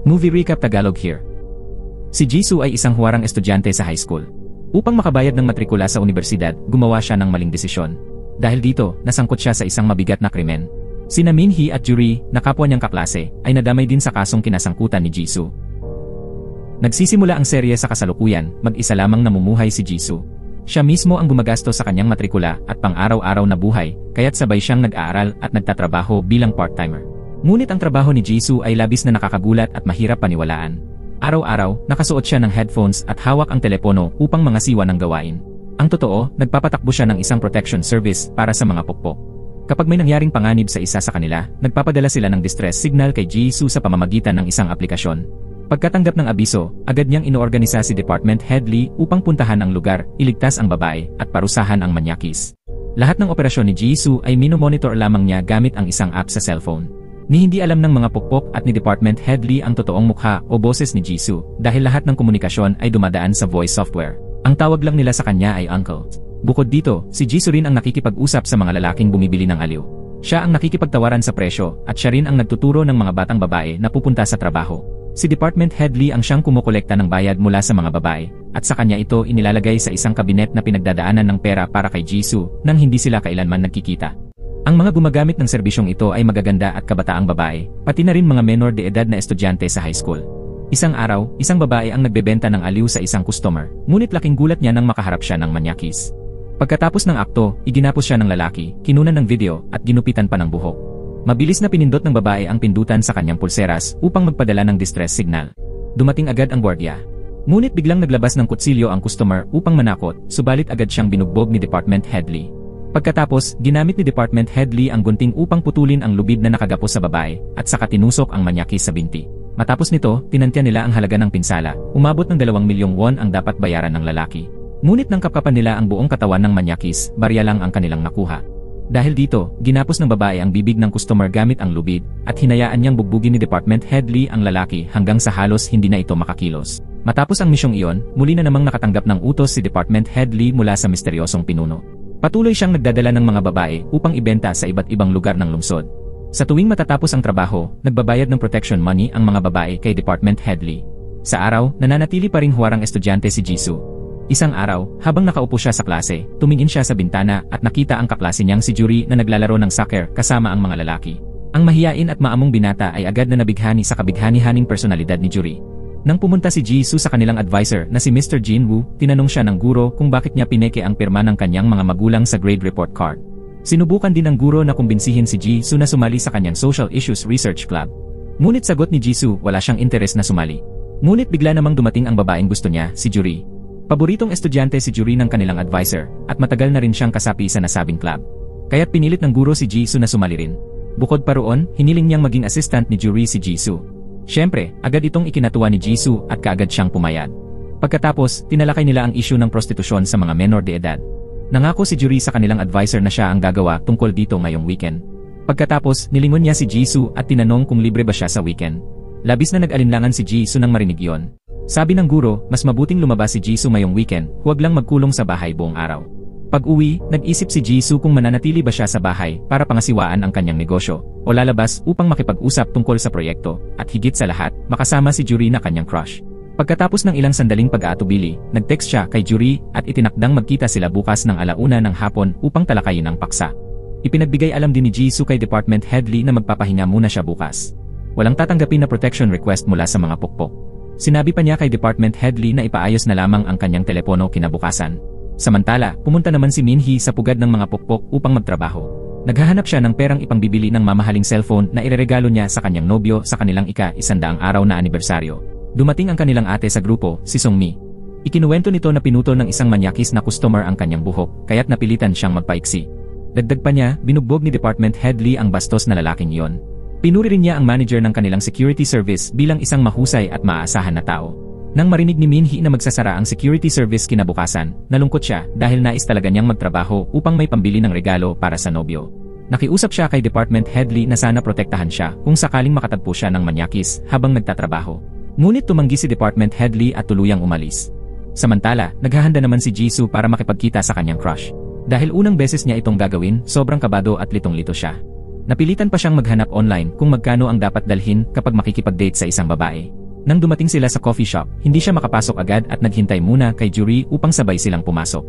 Movie Recap Tagalog here. Si Jisoo ay isang huwarang estudyante sa high school. Upang makabayad ng matrikula sa universidad, gumawa siya ng maling desisyon. Dahil dito, nasangkot siya sa isang mabigat na krimen. Sina Minhee at Juri, na kapwa niyang kaklase, ay nadamay din sa kasong kinasangkutan ni Jisoo. Nagsisimula ang serye sa kasalukuyan, mag-isa lamang namumuhay si Jisoo. Siya mismo ang gumagastos sa kanyang matrikula at pang-araw-araw na buhay, kaya't sabay siyang nag-aaral at nagtatrabaho bilang part-timer. Ngunit ang trabaho ni Jisoo ay labis na nakakagulat at mahirap paniwalaan. Araw-araw, nakasuot siya ng headphones at hawak ang telepono upang mangasiwa ng gawain. Ang totoo, nagpapatakbo siya ng isang protection service para sa mga pukpok. Kapag may nangyaring panganib sa isa sa kanila, nagpapadala sila ng distress signal kay Jisoo sa pamamagitan ng isang aplikasyon. Pagkatanggap ng abiso, agad niyang inoorganisa si Department Head Lee upang puntahan ang lugar, iligtas ang babae, at parusahan ang manyakis. Lahat ng operasyon ni Jisoo ay minomonitor lamang niya gamit ang isang app sa cellphone. Ni hindi alam ng mga pukpok at ni Department Head Lee ang totoong mukha o boses ni Jisoo dahil lahat ng komunikasyon ay dumadaan sa voice software. Ang tawag lang nila sa kanya ay Uncle. Bukod dito, si Jisoo rin ang nakikipag-usap sa mga lalaking bumibili ng aliw. Siya ang nakikipagtawaran sa presyo at siya rin ang nagtuturo ng mga batang babae na pupunta sa trabaho. Si Department Head Lee ang siyang kumukolekta ng bayad mula sa mga babae at sa kanya ito inilalagay sa isang kabinet na pinagdadaanan ng pera para kay Jisoo nang hindi sila kailanman nagkikita. Ang mga gumagamit ng serbisyong ito ay magaganda at kabataang babae, pati na rin mga menor de edad na estudyante sa high school. Isang araw, isang babae ang nagbebenta ng aliw sa isang customer, ngunit laking gulat niya nang makaharap siya ng manyakis. Pagkatapos ng akto, iginapos siya ng lalaki, kinunan ng video, at ginupitan pa ng buhok. Mabilis na pinindot ng babae ang pindutan sa kanyang pulseras upang magpadala ng distress signal. Dumating agad ang gwardiya. Ngunit biglang naglabas ng kutsilyo ang customer upang manakot, subalit agad siyang binugbog ni Department Head Lee. Pagkatapos, ginamit ni Department Head Lee ang gunting upang putulin ang lubid na nakagapos sa babae, at saka tinusok ang manyakis sa binti. Matapos nito, tinantya nila ang halaga ng pinsala, umabot ng 2 milyong won ang dapat bayaran ng lalaki. Ngunit nang kapkapan nila ang buong katawan ng manyakis, barya lang ang kanilang nakuha. Dahil dito, ginapos ng babae ang bibig ng customer gamit ang lubid, at hinayaan niyang bugbugin ni Department Head Lee ang lalaki hanggang sa halos hindi na ito makakilos. Matapos ang misyong iyon, muli na namang nakatanggap ng utos si Department Head Lee mula sa misteryosong pinuno. Patuloy siyang nagdadala ng mga babae upang ibenta sa iba't ibang lugar ng lungsod. Sa tuwing matatapos ang trabaho, nagbabayad ng protection money ang mga babae kay Department Head Lee. Sa araw, nananatili pa ring huwarang estudyante si Jisoo. Isang araw, habang nakaupo siya sa klase, tumingin siya sa bintana at nakita ang kaklase niyang si Juri na naglalaro ng soccer kasama ang mga lalaki. Ang mahiyain at maamong binata ay agad na nabighani sa kabighani-haning personalidad ni Juri. Nang pumunta si Jisoo sa kanilang advisor na si Mr. Jin Woo, tinanong siya ng guro kung bakit niya pineke ang pirma ng kanyang mga magulang sa grade report card. Sinubukan din ng guro na kumbinsihin si Jisoo na sumali sa kanyang Social Issues Research Club. Ngunit sagot ni Jisoo, wala siyang interes na sumali. Ngunit bigla namang dumating ang babaeng gusto niya, si Juri. Paboritong estudyante si Juri ng kanilang advisor, at matagal na rin siyang kasapi sa nasabing club. Kaya't pinilit ng guro si Jisoo na sumali rin. Bukod pa roon, hiniling niyang maging assistant ni Juri si Jisoo. Siyempre, agad itong ikinatuwa ni Jisoo at kaagad siyang pumayag. Pagkatapos, tinalakay nila ang issue ng prostitusyon sa mga menor de edad. Nangako si Juri sa kanilang advisor na siya ang gagawa tungkol dito ngayong weekend. Pagkatapos, nilingon niya si Jisoo at tinanong kung libre ba siya sa weekend. Labis na nag-alinlangan si Jisoo nang marinig yon. Sabi ng guro, mas mabuting lumabas si Jisoo ngayong weekend, huwag lang magkulong sa bahay buong araw. Pag-uwi, nag-isip si Jisoo kung mananatili ba siya sa bahay para pangasiwaan ang kanyang negosyo, o lalabas upang makipag-usap tungkol sa proyekto, at higit sa lahat, makasama si Juri na kanyang crush. Pagkatapos ng ilang sandaling pag-aatubili, nag-text siya kay Juri at itinakdang magkita sila bukas ng 1:00 ng hapon upang talakayin ang paksa. Ipinagbigay alam din ni Jisoo kay Department Head Lee na magpapahinga muna siya bukas. Walang tatanggapin na protection request mula sa mga pukpok. Sinabi pa niya kay Department Head Lee na ipaayos na lamang ang kanyang telepono kinabukasan. Samantala, pumunta naman si Minhee sa pugad ng mga pukpok upang magtrabaho. Naghahanap siya ng perang ipangbibili ng mamahaling cellphone na ireregalo niya sa kanyang nobyo sa kanilang ika-100 araw na anibersaryo. Dumating ang kanilang ate sa grupo, si Sungmi. Ikinuwento nito na pinutol ng isang manyakis na customer ang kanyang buhok, kaya't napilitan siyang magpaiksi. Dagdag pa niya, binugbog ni Department Head Lee ang bastos na lalaking iyon. Pinuri rin niya ang manager ng kanilang security service bilang isang mahusay at maaasahan na tao. Nang marinig ni Minhee na magsasara ang security service kinabukasan, nalungkot siya dahil nais talaga niyang magtrabaho upang may pambili ng regalo para sa nobyo. Nakiusap siya kay Department Head Lee na sana protektahan siya kung sakaling makatagpo siya ng manyakis habang nagtatrabaho. Ngunit tumanggi si Department Head Lee at tuluyang umalis. Samantala, naghahanda naman si Jisoo para makipagkita sa kanyang crush. Dahil unang beses niya itong gagawin, sobrang kabado at litong-lito siya. Napilitan pa siyang maghanap online kung magkano ang dapat dalhin kapag makikipag-date sa isang babae. Nang dumating sila sa coffee shop, hindi siya makapasok agad at naghintay muna kay Juri upang sabay silang pumasok.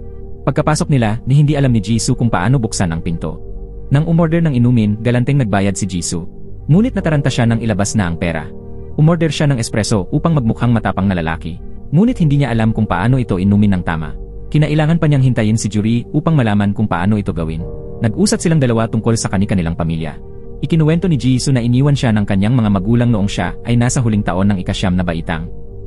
Pagkapasok nila, hindi alam ni Jisoo kung paano buksan ang pinto. Nang umorder ng inumin, galanteng nagbayad si Jisoo. Ngunit nataranta siya nang ilabas na ang pera. Umorder siya ng espresso upang magmukhang matapang na lalaki. Ngunit hindi niya alam kung paano ito inumin ng tama. Kinailangan pa niyang hintayin si Juri upang malaman kung paano ito gawin. Nag-usap silang dalawa tungkol sa kani-kanilang pamilya. Ikinuwento ni Jisoo na iniwan siya ng kanyang mga magulang noong siya ay nasa huling taon ng ika-9 na baitang.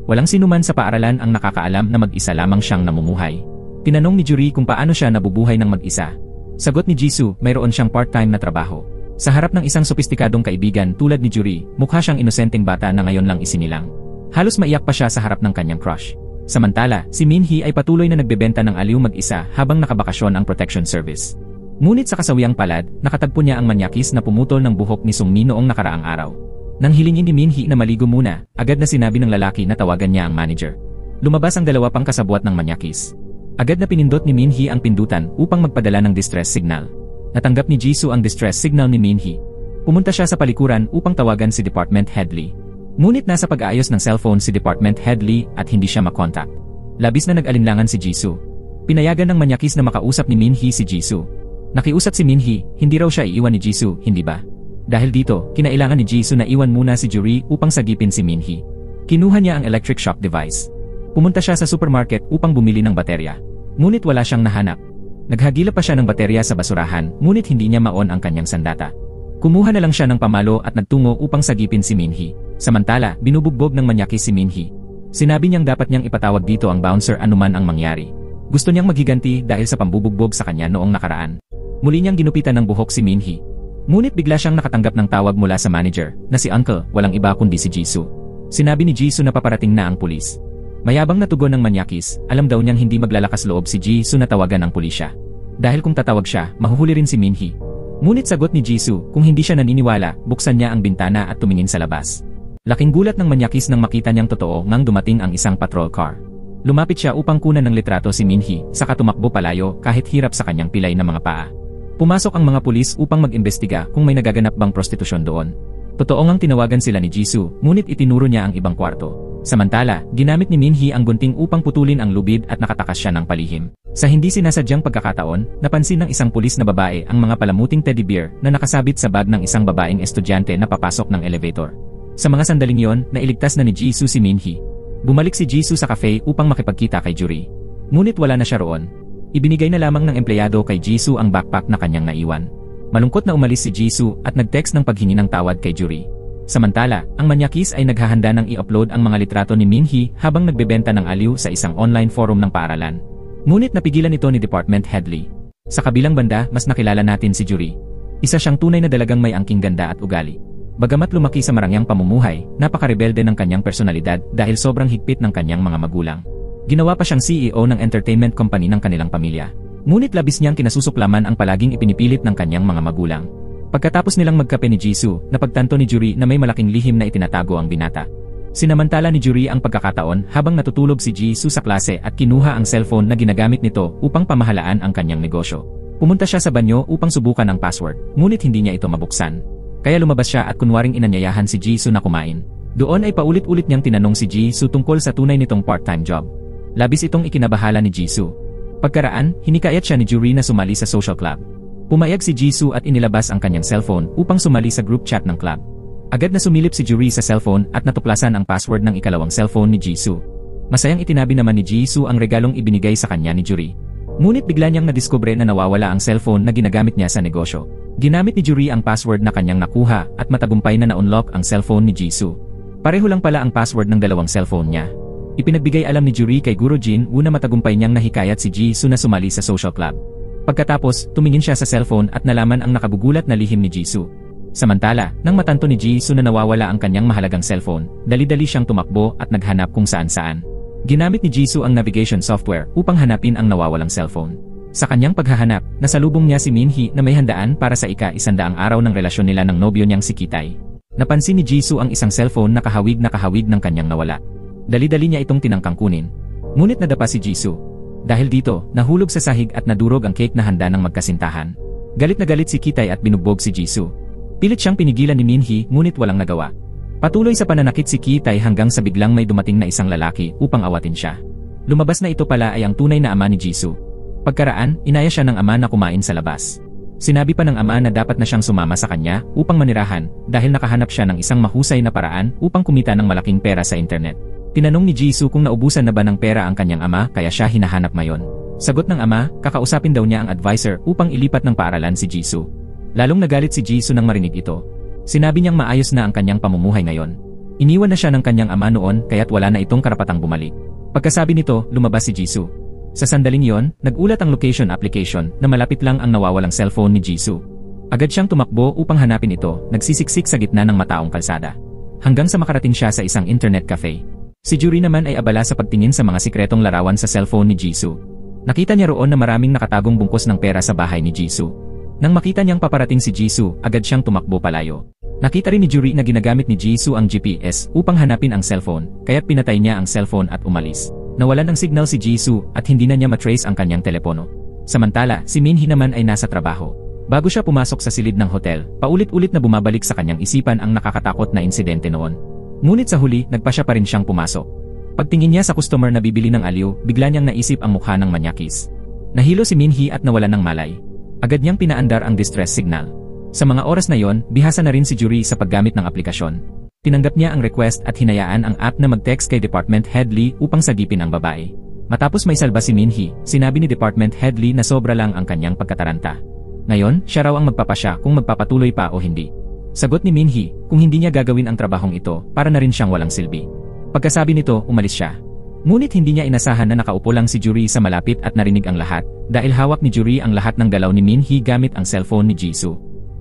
Walang sinuman sa paaralan ang nakakaalam na mag-isa lamang siyang namumuhay. Tinanong ni Juri kung paano siya nabubuhay ng mag-isa. Sagot ni Jisoo, mayroon siyang part-time na trabaho. Sa harap ng isang sopistikadong kaibigan tulad ni Juri, mukha siyang inosenteng bata na ngayon lang isinilang. Halos maiyak pa siya sa harap ng kanyang crush. Samantala, si Minhee ay patuloy na nagbebenta ng aliw mag-isa habang nakabakasyon ang protection service. Ngunit sa kasawiang palad, nakatagpo niya ang manyakis na pumutol ng buhok ni Sungmi noong nakaraang araw. Nang hilingin ni Minhee na maligo muna, agad na sinabi ng lalaki na tawagan niya ang manager. Lumabas ang dalawa pang kasabwat ng manyakis. Agad na pinindot ni Minhee ang pindutan upang magpadala ng distress signal. Natanggap ni Jisoo ang distress signal ni Minhee. Pumunta siya sa palikuran upang tawagan si Department Head Lee. Ngunit nasa pag-aayos ng cellphone si Department Head Lee at hindi siya makontak. Labis na nag-alinlangan si Jisoo. Pinayagan ng manyakis na makausap ni Minhee si Jisoo. Nakiusap si Minhee, hindi raw siya iiwan ni Jisoo, hindi ba? Dahil dito, kinailangan ni Jisoo na iwan muna si Juri upang sagipin si Minhee. Kinuha niya ang electric shock device. Pumunta siya sa supermarket upang bumili ng baterya. Ngunit wala siyang nahanap. Naghagilap pa siya ng baterya sa basurahan, ngunit hindi niya maon ang kanyang sandata. Kumuha na lang siya ng pamalo at nagtungo upang sagipin si Minhee. Samantala, binubugbog ng manyakis si Minhee. Sinabi niyang dapat niyang ipatawag dito ang bouncer anuman ang mangyari. Gusto niyang maghiganti dahil sa pambubugbog sa kanya noong nakaraan. Muli niyang ginupitan ng buhok si Minhee. Ngunit bigla siyang nakatanggap ng tawag mula sa manager, na si Uncle, walang iba kundi si Jisoo. Sinabi ni Jisoo na paparating na ang pulis. Mayabang na tugon ng manyakis, alam daw niyang hindi maglalakas loob si Jisoo na tawagan ng pulisya. Dahil kung tatawag siya, mahuhuli rin si Minhee. Ngunit sagot ni Jisoo, kung hindi siya naniniwala, buksan niya ang bintana at tumingin sa labas. Laking gulat ng manyakis nang makita niyang totoo ngang dumating ang isang patrol car. Lumapit siya upang kunan ng litrato si Minhee, saka tumakbo palayo kahit hirap sa kanyang pilay na mga paa. Pumasok ang mga pulis upang mag-imbestiga kung may nagaganap bang prostitusyon doon. Totoo ngang tinawagan sila ni Jisoo, ngunit itinuro niya ang ibang kwarto. Samantala, ginamit ni Minhee ang gunting upang putulin ang lubid at nakatakas siya ng palihim. Sa hindi sinasadyang pagkakataon, napansin ng isang pulis na babae ang mga palamuting teddy bear na nakasabit sa bag ng isang babaeng estudyante na papasok ng elevator. Sa mga sandaling yon, nailigtas na ni Jisoo si Minhee. Bumalik si Jisoo sa cafe upang makipagkita kay Juri. Ngunit wala na siya roon. Ibinigay na lamang ng empleyado kay Jisoo ang backpack na kanyang naiwan. Malungkot na umalis si Jisoo at nag-text ng paghingi ng tawad kay Juri. Samantala, ang manyakis ay naghahanda ng i-upload ang mga litrato ni Minhee habang nagbebenta ng aliw sa isang online forum ng paaralan. Ngunit napigilan ito ni Department Head Lee. Sa kabilang banda, mas nakilala natin si Juri. Isa siyang tunay na dalagang may angking ganda at ugali. Bagamat lumaki sa marangyang pamumuhay, napakarebelde ng kanyang personalidad dahil sobrang higpit ng kanyang mga magulang. Ginawa pa siyang CEO ng entertainment company ng kanilang pamilya. Ngunit labis niyang kinasusuklaman ang palaging ipinipilit ng kanyang mga magulang. Pagkatapos nilang magkape ni Jisoo, napagtanto ni Juri na may malaking lihim na itinatago ang binata. Sinamantala ni Juri ang pagkakataon habang natutulog si Jisoo sa klase at kinuha ang cellphone na ginagamit nito upang pamahalaan ang kanyang negosyo. Pumunta siya sa banyo upang subukan ang password, ngunit hindi niya ito mabuksan. Kaya lumabas siya at kunwaring inanyayahan si Jisoo na kumain. Doon ay paulit-ulit niyang tinanong si Jisoo tungkol sa tunay nitong part-time job. Labis itong ikinabahala ni Jisoo. Pagkaraan, hinikayat siya ni Juri na sumali sa social club. Pumayag si Jisoo at inilabas ang kanyang cellphone upang sumali sa group chat ng club. Agad na sumilip si Juri sa cellphone at natuklasan ang password ng ikalawang cellphone ni Jisoo. Masayang itinabi naman ni Jisoo ang regalong ibinigay sa kanya ni Juri. Ngunit bigla niyang nadiskubre na nawawala ang cellphone na ginagamit niya sa negosyo. Ginamit ni Juri ang password na kanyang nakuha at matagumpay na na-unlock ang cellphone ni Jisoo. Pareho lang pala ang password ng dalawang cellphone niya. Ipinagbigay alam ni Juri kay Guro Jin na matagumpay niyang nahikayat si Jisoo na sumali sa social club. Pagkatapos, tumingin siya sa cellphone at nalaman ang nakabugulat na lihim ni Jisoo. Samantala, nang matanto ni Jisoo na nawawala ang kanyang mahalagang cellphone, dali-dali siyang tumakbo at naghanap kung saan-saan. Ginamit ni Jisoo ang navigation software upang hanapin ang nawawalang cellphone. Sa kanyang paghahanap, nasalubong niya si Minhee na may handaan para sa ika-100 araw ng relasyon nila ng nobyo niyang si Kitay. Napansin ni Jisoo ang isang cellphone na kahawig ng kanyang nawala. Dali-dali niya itong tinangkang kunin. Ngunit nadapa si Jisoo. Dahil dito, nahulog sa sahig at nadurog ang cake na handa ng magkasintahan. Galit na galit si Kitay at binugbog si Jisoo. Pilit siyang pinigilan ni Minhee ngunit walang nagawa. Patuloy sa pananakit si Ki-tae hanggang sa biglang may dumating na isang lalaki upang awatin siya. Lumabas na ito pala ay ang tunay na ama ni Jisoo. Pagkaraan, inaya siya ng ama na kumain sa labas. Sinabi pa ng ama na dapat na siyang sumama sa kanya upang manirahan dahil nakahanap siya ng isang mahusay na paraan upang kumita ng malaking pera sa internet. Tinanong ni Jisoo kung naubusan na ba ng pera ang kanyang ama kaya siya hinahanap ngayon. Sagot ng ama, kakausapin daw niya ang advisor upang ilipat ng paaralan si Jisoo. Lalong nagalit si Jisoo nang marinig ito. Sinabi niyang maayos na ang kanyang pamumuhay ngayon. Iniwan na siya ng kanyang ama noon kaya't wala na itong karapatang bumalik. Pagkasabi nito, lumabas si Jisoo. Sa sandaling yon, nagulat ang location application na malapit lang ang nawawalang cellphone ni Jisoo. Agad siyang tumakbo upang hanapin ito, nagsisiksik sa gitna ng mataong kalsada. Hanggang sa makarating siya sa isang internet cafe. Si Juri naman ay abala sa pagtingin sa mga sikretong larawan sa cellphone ni Jisoo. Nakita niya roon na maraming nakatagong bungkus ng pera sa bahay ni Jisoo. Nang makita niyang paparating si Jisoo, agad siyang tumakbo palayo. Nakita rin ni Juri na ginagamit ni Jisoo ang GPS upang hanapin ang cellphone, kaya't pinatay niya ang cellphone at umalis. Nawalan ng signal si Jisoo at hindi na niya matrace ang kanyang telepono. Samantala, si Minhee naman ay nasa trabaho. Bago siya pumasok sa silid ng hotel, paulit-ulit na bumabalik sa kanyang isipan ang nakakatakot na insidente noon. Ngunit sa huli, nagpa siya pa rin siyang pumasok. Pagtingin niya sa customer na bibili ng aliw, bigla niyang naisip ang mukha ng manyakis. Nahilo si Minhee at nawalan ng malay. Agad niyang pinaandar ang distress signal. Sa mga oras na yon, bihasa na rin si Juri sa paggamit ng aplikasyon. Tinanggap niya ang request at hinayaan ang app na mag-text kay Department Head Lee upang sagipin ang babae. Matapos may salba si Minhee, sinabi ni Department Head Lee na sobra lang ang kanyang pagkataranta. Ngayon, siya raw ang magpapasya kung magpapatuloy pa o hindi. Sagot ni Minhee, kung hindi niya gagawin ang trabahong ito, para na rin siyang walang silbi. Pagkasabi nito, umalis siya. Ngunit hindi niya inasahan na nakaupo lang si Juri sa malapit at narinig ang lahat, dahil hawak ni Juri ang lahat ng galaw ni Minhee gamit ang cellphone ni Jisoo.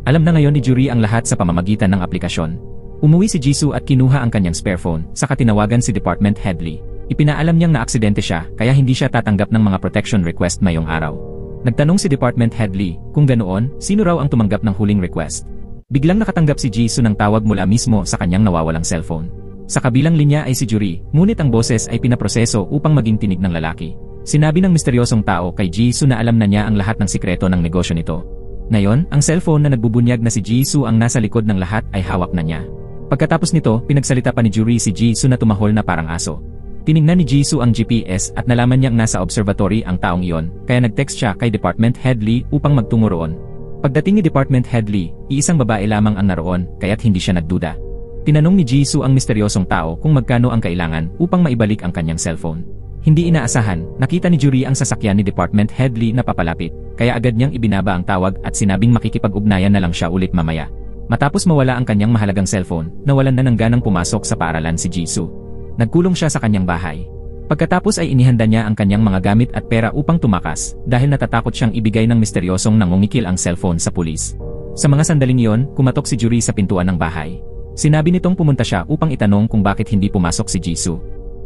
Alam na ngayon ni Juri ang lahat sa pamamagitan ng aplikasyon. Umuwi si Jisoo at kinuha ang kanyang spare phone, saka tinawagan si Department Head Lee. Ipinaalam niyang na-aksidente siya, kaya hindi siya tatanggap ng mga protection request mayong araw. Nagtanong si Department Head Lee, kung ganoon, sino raw ang tumanggap ng huling request. Biglang nakatanggap si Jisoo ng tawag mula mismo sa kanyang nawawalang cellphone. Sa kabilang linya ay si Juri, ngunit ang boses ay pinaproseso upang maging tinig ng lalaki. Sinabi ng misteryosong tao kay Jisoo na alam na niya ang lahat ng sikreto ng negosyo nito. Ngayon, ang cellphone na nagbubunyag na si Jisoo ang nasa likod ng lahat ay hawak na niya. Pagkatapos nito, pinagsalita pa ni Juri si Jisoo na tumahol na parang aso. Tiningnan ni Jisoo ang GPS at nalaman niyang nasa observatory ang taong iyon, kaya nag-text siya kay Department Head Lee upang magtungo roon. Pagdating ni Department Head Lee, iisang babae lamang ang naroon, kaya't hindi siya nagduda. Tinanong ni Jisoo ang misteryosong tao kung magkano ang kailangan upang maibalik ang kanyang cellphone. Hindi inaasahan, nakita ni Juri ang sasakyan ni Department Head Lee na papalapit, kaya agad niyang ibinaba ang tawag at sinabing makikipag-ugnayan na lang siya ulit mamaya. Matapos mawala ang kanyang mahalagang cellphone, nawalan na ng ganang pumasok sa paaralan si Jisoo. Nagkulong siya sa kanyang bahay. Pagkatapos ay inihanda niya ang kanyang mga gamit at pera upang tumakas dahil natatakot siyang ibigay ng misteryosong nangungikil ang cellphone sa pulis. Sa mga sandaling iyon, kumatok si Juri sa pintuan ng bahay. Sinabi nitong pumunta siya upang itanong kung bakit hindi pumasok si Jisoo.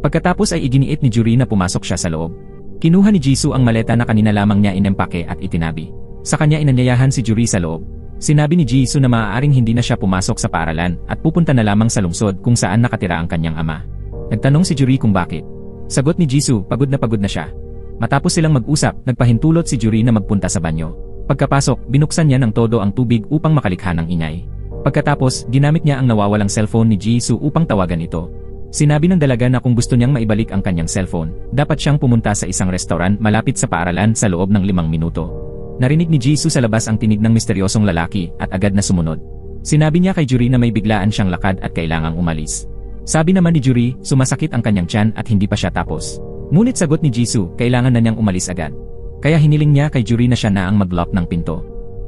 Pagkatapos ay iginiit ni Juri na pumasok siya sa loob. Kinuha ni Jisoo ang maleta na kanina lamang niya inempake at itinabi. Sa kanya inanyayahan si Juri sa loob. Sinabi ni Jisoo na maaaring hindi na siya pumasok sa paaralan at pupunta na lamang sa lungsod kung saan nakatira ang kanyang ama. Nagtanong si Juri kung bakit. Sagot ni Jisoo, pagod na siya. Matapos silang mag-usap, nagpahintulot si Juri na magpunta sa banyo. Pagkapasok, binuksan niya ng todo ang tubig upang makalikha ng ingay. Pagkatapos, ginamit niya ang nawawalang cellphone ni Jisoo upang tawagan ito. Sinabi ng dalaga na kung gusto niyang maibalik ang kanyang cellphone, dapat siyang pumunta sa isang restaurant malapit sa paaralan sa loob ng 5 minuto. Narinig ni Jisoo sa labas ang tinig ng misteryosong lalaki at agad na sumunod. Sinabi niya kay Juri na may biglaan siyang lakad at kailangang umalis. Sabi naman ni Juri, sumasakit ang kanyang tiyan at hindi pa siya tapos. Ngunit sagot ni Jisoo, kailangan na niyang umalis agad. Kaya hiniling niya kay Juri na siya na ang mag-lock ng pinto.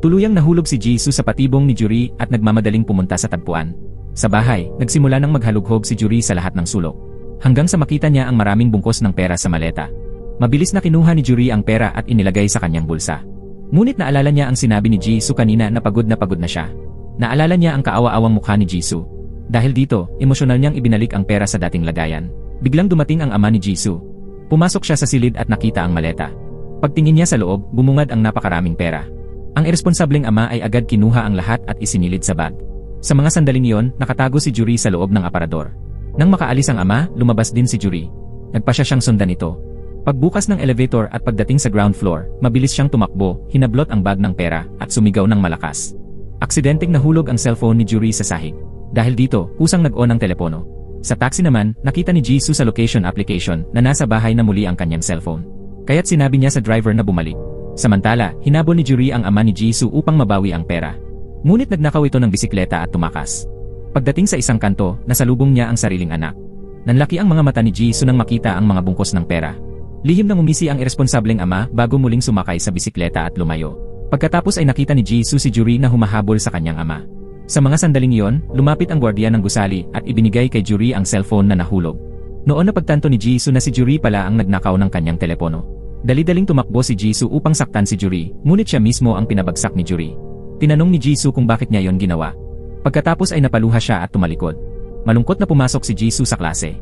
Tuluyang nahulog si Jisoo sa patibong ni Juri at nagmamadaling pumunta sa tagpuan. Sa bahay, nagsimula nang maghalughog si Juri sa lahat ng sulok. Hanggang sa makita niya ang maraming bungkos ng pera sa maleta. Mabilis na kinuha ni Juri ang pera at inilagay sa kanyang bulsa. Ngunit naalala niya ang sinabi ni Jisoo kanina na pagod na siya. Naalala niya ang kaawa-awang mukha ni Jisoo. Dahil dito, emosyonal niyang ibinalik ang pera sa dating lagayan. Biglang dumating ang ama ni Jisoo. Pumasok siya sa silid at nakita ang maleta. Pagtingin niya sa loob, bumungad ang napakaraming pera. Ang iresponsableng ama ay agad kinuha ang lahat at isinilid sa bag. Sa mga sandaling iyon, nakatago si Juri sa loob ng aparador. Nang makaalis ang ama, lumabas din si Juri. Nagpasya siyang sundan ito. Pagbukas ng elevator at pagdating sa ground floor, mabilis siyang tumakbo, hinablot ang bag ng pera at sumigaw ng malakas. Aksidenteng nahulog ang cellphone ni Juri sa sahig. Dahil dito, kusang nag-on ang telepono. Sa taxi naman, nakita ni Jisoo sa location application na nasa bahay na muli ang kanyang cellphone. Kaya't sinabi niya sa driver na bumalik. Samantala, hinabol ni Juri ang ama ni Jisoo upang mabawi ang pera. Ngunit nagnakaw ito ng bisikleta at tumakas. Pagdating sa isang kanto, nasalubong niya ang sariling anak. Nanlaki ang mga mata ni Jisoo nang makita ang mga bungkos ng pera. Lihim nang umisi ang iresponsableng ama bago muling sumakay sa bisikleta at lumayo. Pagkatapos ay nakita ni Jisoo si Juri na humahabol sa kanyang ama. Sa mga sandaling iyon, lumapit ang gwardiya ng gusali at ibinigay kay Juri ang cellphone na nahulog. Noon napagtanto ni Jisoo na si Juri pala ang nagnakaw ng kanyang telepono. Dali-daling tumakbo si Jisoo upang saktan si Juri, ngunit siya mismo ang pinabagsak ni Juri. Tinanong ni Jisoo kung bakit niya yon ginawa. Pagkatapos ay napaluha siya at tumalikod. Malungkot na pumasok si Jisoo sa klase.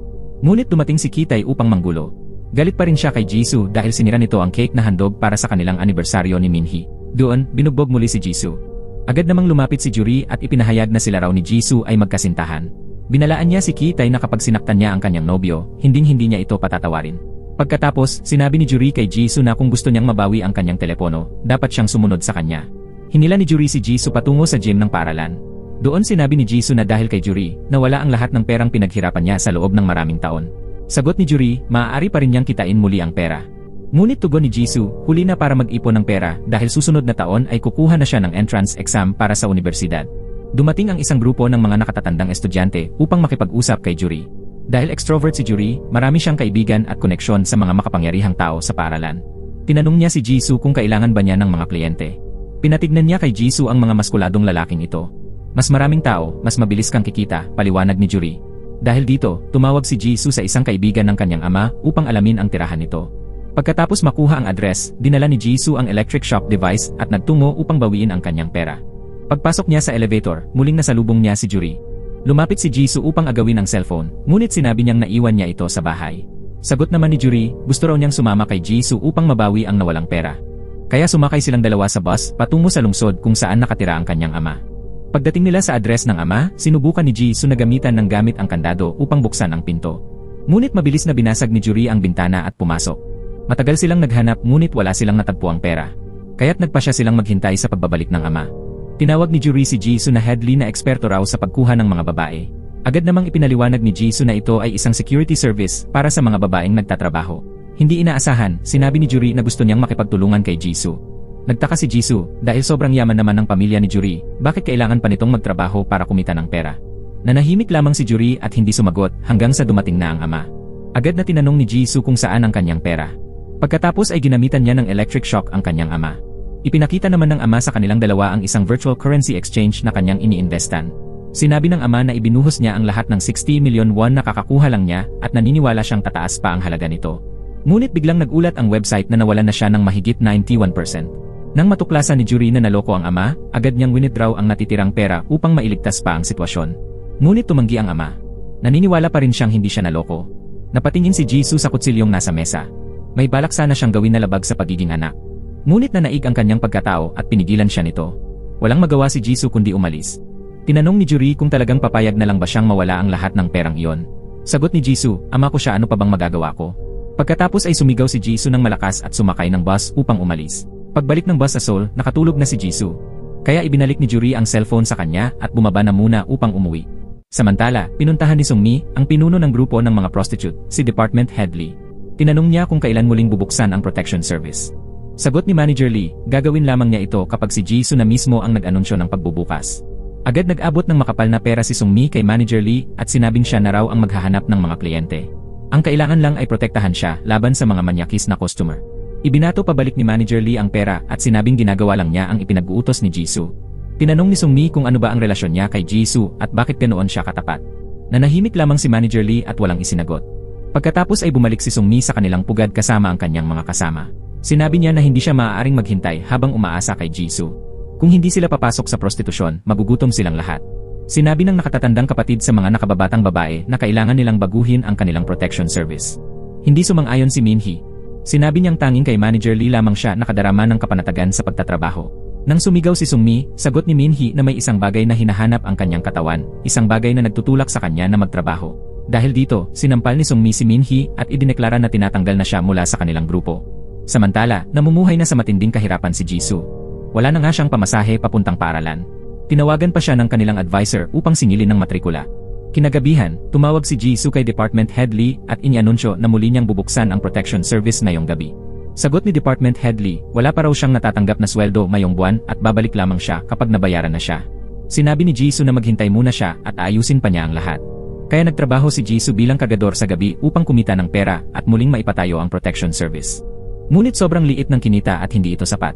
Ngunit dumating si Kitay upang manggulo. Galit pa rin siya kay Jisoo dahil sinira nito ang cake na handog para sa kanilang anibersaryo ni Minhee. Doon, binugbog muli si Jisoo. Agad namang lumapit si Juri at ipinahayag na sila raw ni Jisoo ay magkasintahan. Binalaan niya si Kitay na kapag sinaktan niya ang kanyang nobyo, hinding-hindi niya ito patatawarin. Pagkatapos, sinabi ni Juri kay Jisoo na kung gusto niyang mabawi ang kanyang telepono, dapat siyang sumunod sa kanya. Hinila ni Juri si Jisoo patungo sa gym ng paaralan. Doon sinabi ni Jisoo na dahil kay Juri, nawala ang lahat ng perang pinaghirapan niya sa loob ng maraming taon. Sagot ni Juri, maaari pa rin niyang kitain muli ang pera. Ngunit tugon ni Jisoo, huli na para mag-ipon ng pera dahil susunod na taon ay kukuha na siya ng entrance exam para sa universidad. Dumating ang isang grupo ng mga nakatatandang estudyante upang makipag-usap kay Juri. Dahil extrovert si Juri, marami siyang kaibigan at koneksyon sa mga makapangyarihang tao sa paaralan. Tinanong niya si Jisoo kung kailangan ba niya ng mga kliyente. Pinatignan niya kay Jisoo ang mga maskuladong lalaking ito. Mas maraming tao, mas mabilis kang kikita, paliwanag ni Juri. Dahil dito, tumawag si Jisoo sa isang kaibigan ng kanyang ama upang alamin ang tirahan nito. Pagkatapos makuha ang address, dinala ni Jisoo ang electric shock device at nagtungo upang bawiin ang kanyang pera. Pagpasok niya sa elevator, muling nasalubong niya si Juri. Lumapit si Jisoo upang agawin ang cellphone, ngunit sinabi niyang naiwan niya ito sa bahay. Sagot naman ni Juri, gusto raw niyang sumama kay Jisoo upang mabawi ang nawalang pera. Kaya sumakay silang dalawa sa bus patungo sa lungsod kung saan nakatira ang kanyang ama. Pagdating nila sa address ng ama, sinubukan ni Jisoo na gamitan ng gamit ang kandado upang buksan ang pinto. Ngunit mabilis na binasag ni Juri ang bintana at pumasok. Matagal silang naghanap ngunit wala silang natagpuang pera. Kaya't nagpasya silang maghintay sa pagbabalik ng ama. Tinawag ni Juri si Jisoo na headly na eksperto raw sa pagkuha ng mga babae. Agad namang ipinaliwanag ni Jisoo na ito ay isang security service para sa mga babaeng nagtatrabaho. Hindi inaasahan, sinabi ni Juri na gusto niyang makipagtulungan kay Jisoo. Nagtaka si Jisoo dahil sobrang yaman naman ng pamilya ni Juri, bakit kailangan pa nitong magtrabaho para kumita ng pera. Nanahimik lamang si Juri at hindi sumagot hanggang sa dumating na ang ama. Agad na tinanong ni Jisoo kung saan ang kanyang pera. Pagkatapos ay ginamitan niya ng electric shock ang kanyang ama. Ipinakita naman ng ama sa kanilang dalawa ang isang virtual currency exchange na kanyang iniinvestan. Sinabi ng ama na ibinuhos niya ang lahat ng 60 milyon won na kakakuha lang niya at naniniwala siyang tataas pa ang halaga nito. Ngunit biglang nagulat ang website na nawalan na siya ng mahigit 91%. Nang matuklasan ni Juri na naloko ang ama, agad niyang winidraw ang natitirang pera upang mailigtas pa ang sitwasyon. Ngunit tumanggi ang ama. Naniniwala pa rin siyang hindi siya naloko. Napatingin si Jisoo sa kutsilyong nasa mesa. May balak sana siyang gawin na labag sa pagiging anak. Ngunit nanaig ang kanyang pagkatao at pinigilan siya nito. Walang magawa si Jisoo kundi umalis. Tinanong ni Juri kung talagang papayag na lang ba siyang mawala ang lahat ng perang iyon. Sagot ni Jisoo, ama ko siya, ano pa bang magagawa ko? Pagkatapos ay sumigaw si Jisoo ng malakas at sumakay ng bus upang umalis. Pagbalik ng bus sa Seoul, nakatulog na si Jisoo. Kaya ibinalik ni Juri ang cellphone sa kanya at bumaba na muna upang umuwi. Samantala, pinuntahan ni Sungmi, ang pinuno ng grupo ng mga prostitute, si Department Head Lee. Tinanong niya kung kailan muling bubuksan ang protection service. Sagot ni Manager Lee, gagawin lamang niya ito kapag si Jisoo na mismo ang nag-anunsyo ng pagbubukas. Agad nag-abot ng makapal na pera si Sungmi kay Manager Lee at sinabing siya na raw ang maghahanap ng mga kliyente. Ang kailangan lang ay protektahan siya laban sa mga manyakis na customer. Ibinato pabalik ni Manager Lee ang pera at sinabing ginagawa lang niya ang ipinag-uutos ni Jisoo. Tinanong ni Sungmi kung ano ba ang relasyon niya kay Jisoo at bakit ganoon siya katapat. Nanahimik lamang si Manager Lee at walang isinagot. Pagkatapos ay bumalik si Sungmi sa kanilang pugad kasama ang kanyang mga kasama. Sinabi niya na hindi siya maaaring maghintay habang umaasa kay Jisoo. Kung hindi sila papasok sa prostitusyon, magugutom silang lahat. Sinabi ng nakatatandang kapatid sa mga nakababatang babae na kailangan nilang baguhin ang kanilang protection service. Hindi sumang-ayon si Minhee. Sinabi niyang tanging kay Manager Lee lamang siya nakadarama ng kapanatagan sa pagtatrabaho. Nang sumigaw si Sungmi, sagot ni Minhee na may isang bagay na hinahanap ang kanyang katawan, isang bagay na nagtutulak sa kanya na magtrabaho. Dahil dito, sinampal ni Sungmi si Minhee at idineklara na tinatanggal na siya mula sa kanilang grupo. Samantala, namumuhay na sa matinding kahirapan si Jisoo. Wala na nga siyang pamasahe papuntang paaralan. Tinawagan pa siya ng kanilang advisor upang singilin ng matrikula. Kinagabihan, tumawag si Jisoo kay Department Head Lee at inianunsyo na muli niyang bubuksan ang protection service ngayong gabi. Sagot ni Department Head Lee, wala pa raw siyang natatanggap na sweldo ngayong buwan at babalik lamang siya kapag nabayaran na siya. Sinabi ni Jisoo na maghintay muna siya at aayusin pa niya ang lahat. Kaya nagtrabaho si Jisoo bilang kagador sa gabi upang kumita ng pera at muling maipatayo ang protection service. Ngunit sobrang liit ng kinita at hindi ito sapat.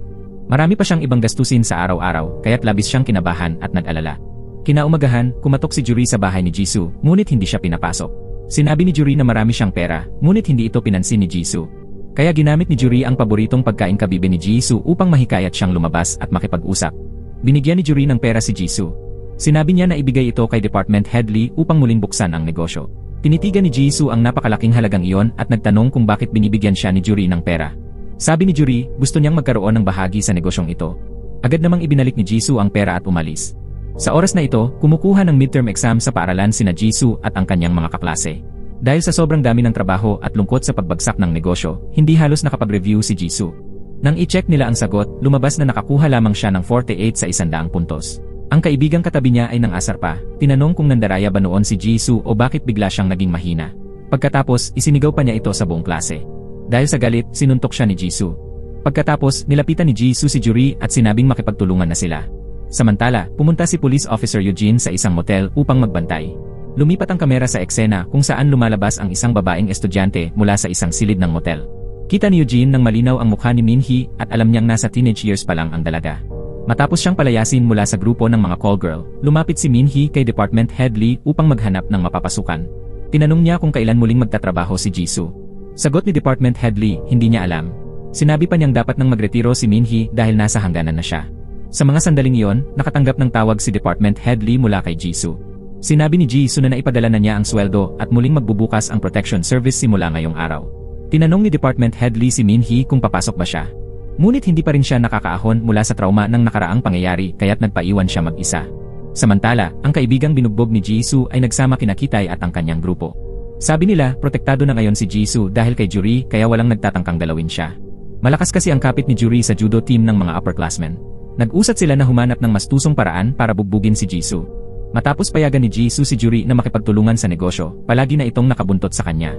Marami pa siyang ibang gastusin sa araw-araw kaya't labis siyang kinabahan at nag-alala. Kinaumagahan, kumatok si Juri sa bahay ni Jisoo, ngunit hindi siya pinapasok. Sinabi ni Juri na marami siyang pera, ngunit hindi ito pinansin ni Jisoo. Kaya ginamit ni Juri ang paboritong pagkain kabibe ni Jisoo upang mahikayat siyang lumabas at makipag-usap. Binigyan ni Juri ng pera si Jisoo. Sinabi niya na ibigay ito kay Department Head Lee upang muling buksan ang negosyo. Tinitigan ni Jisoo ang napakalaking halagang iyon at nagtanong kung bakit binibigyan siya ni Juri ng pera. Sabi ni Juri, gusto niyang magkaroon ng bahagi sa negosyong ito. Agad namang ibinalik ni Jisoo ang pera at umalis. Sa oras na ito, kumukuha ng midterm exam sa paaralan sina Jisoo at ang kanyang mga kaklase. Dahil sa sobrang dami ng trabaho at lungkot sa pagbagsak ng negosyo, hindi halos nakapag-review si Jisoo. Nang i-check nila ang sagot, lumabas na nakakuha lamang siya ng 48 sa 100 puntos. Ang kaibigang katabi niya ay nang-asar pa, tinanong kung nandaraya ba noon si Jisoo o bakit bigla siyang naging mahina. Pagkatapos, isinigaw pa niya ito sa buong klase. Dahil sa galit, sinuntok siya ni Jisoo. Pagkatapos, nilapitan ni Jisoo si Juri at sinabing makipagtulungan na sila. Samantala, pumunta si Police Officer Eugene sa isang motel upang magbantay. Lumipat ang kamera sa eksena kung saan lumalabas ang isang babaeng estudyante mula sa isang silid ng motel. Kita ni Eugene nang malinaw ang mukha ni Minhee at alam niyang nasa teenage years pa lang ang dalaga. Matapos siyang palayasin mula sa grupo ng mga call girl, lumapit si Minhee kay Department Head Lee upang maghanap ng mapapasukan. Tinanong niya kung kailan muling magtatrabaho si Jisoo. Sagot ni Department Head Lee, hindi niya alam. Sinabi pa niyang dapat nang magretiro si Minhee dahil nasa hangganan na siya. Sa mga sandaling iyon, nakatanggap ng tawag si Department Head Lee mula kay Jisoo. Sinabi ni Jisoo na naipadala na niya ang sweldo at muling magbubukas ang protection service simula ngayong araw. Tinanong ni Department Head Lee si Minhee kung papasok ba siya. Ngunit hindi pa rin siya nakakaahon mula sa trauma ng nakaraang pangyayari kaya't nagpaiwan siya mag-isa. Samantala, ang kaibigang binugbog ni Jisoo ay nagsama kina Kitay at ang kanyang grupo. Sabi nila, protektado na ngayon si Jisoo dahil kay Juri kaya walang nagtatangkang galawin siya. Malakas kasi ang kapit ni Juri sa judo team ng mga upperclassmen. Nag-usat sila na humanap ng mas tusong paraan para bugbugin si Jisoo. Matapos payagan ni Jisoo si Juri na makipagtulungan sa negosyo, palagi na itong nakabuntot sa kanya.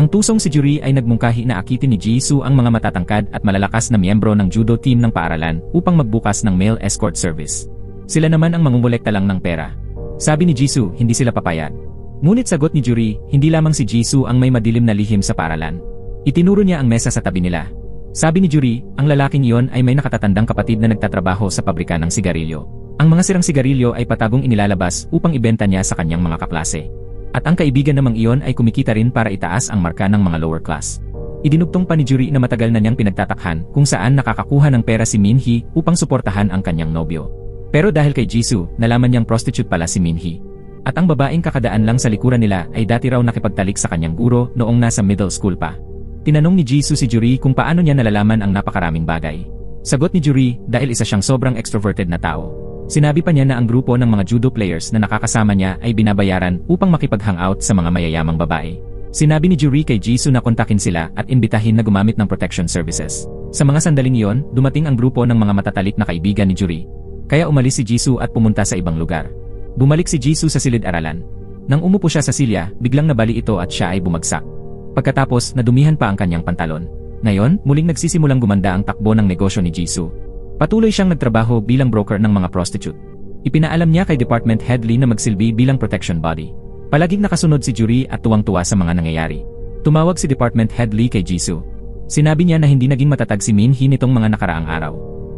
Ang tusong si Juri ay nagmungkahi na akitin ni Jisoo ang mga matatangkad at malalakas na miyembro ng judo team ng paaralan upang magbukas ng male escort service. Sila naman ang mangungulekta lang ng pera. Sabi ni Jisoo, hindi sila papayag. Ngunit sagot ni Juri, hindi lamang si Jisoo ang may madilim na lihim sa paaralan. Itinuro niya ang mesa sa tabi nila. Sabi ni Juri, ang lalaking iyon ay may nakatatandang kapatid na nagtatrabaho sa pabrika ng sigarilyo. Ang mga sirang sigarilyo ay patagong inilalabas upang ibenta niya sa kanyang mga kaklase. At ang kaibigan namang iyon ay kumikita rin para itaas ang marka ng mga lower class. Idinugtong pa ni Juri na matagal na niyang pinagtatakhan kung saan nakakakuha ng pera si Minhee upang suportahan ang kanyang nobyo. Pero dahil kay Jisoo, nalaman niyang prostitute pala si Minhee. At ang babaeng kakadaan lang sa likuran nila ay dati raw nakipagtalik sa kanyang guro noong nasa middle school pa. Tinanong ni Jisoo si Juri kung paano niya nalalaman ang napakaraming bagay. Sagot ni Juri, dahil isa siyang sobrang extroverted na tao. Sinabi pa niya na ang grupo ng mga judo players na nakakasama niya ay binabayaran upang makipag-hangout sa mga mayayamang babae. Sinabi ni Juri kay Jisoo na kontakin sila at imbitahin na gumamit ng protection services. Sa mga sandaling iyon, dumating ang grupo ng mga matatalik na kaibigan ni Juri. Kaya umalis si Jisoo at pumunta sa ibang lugar. Bumalik si Jisoo sa silid-aralan. Nang umupo siya sa silya, biglang nabali ito at siya ay bumagsak. Pagkatapos, nadumihan pa ang kanyang pantalon. Ngayon, muling nagsisimulang gumanda ang takbo ng negosyo ni Jisoo. Patuloy siyang nagtrabaho bilang broker ng mga prostitute. Ipinaalam niya kay Department Head Lee na magsilbi bilang protection body. Palaging nakasunod si Juri at tuwang-tuwa sa mga nangyayari. Tumawag si Department Head Lee kay Jisoo. Sinabi niya na hindi naging matatag si Minhee nitong mga nakaraang araw.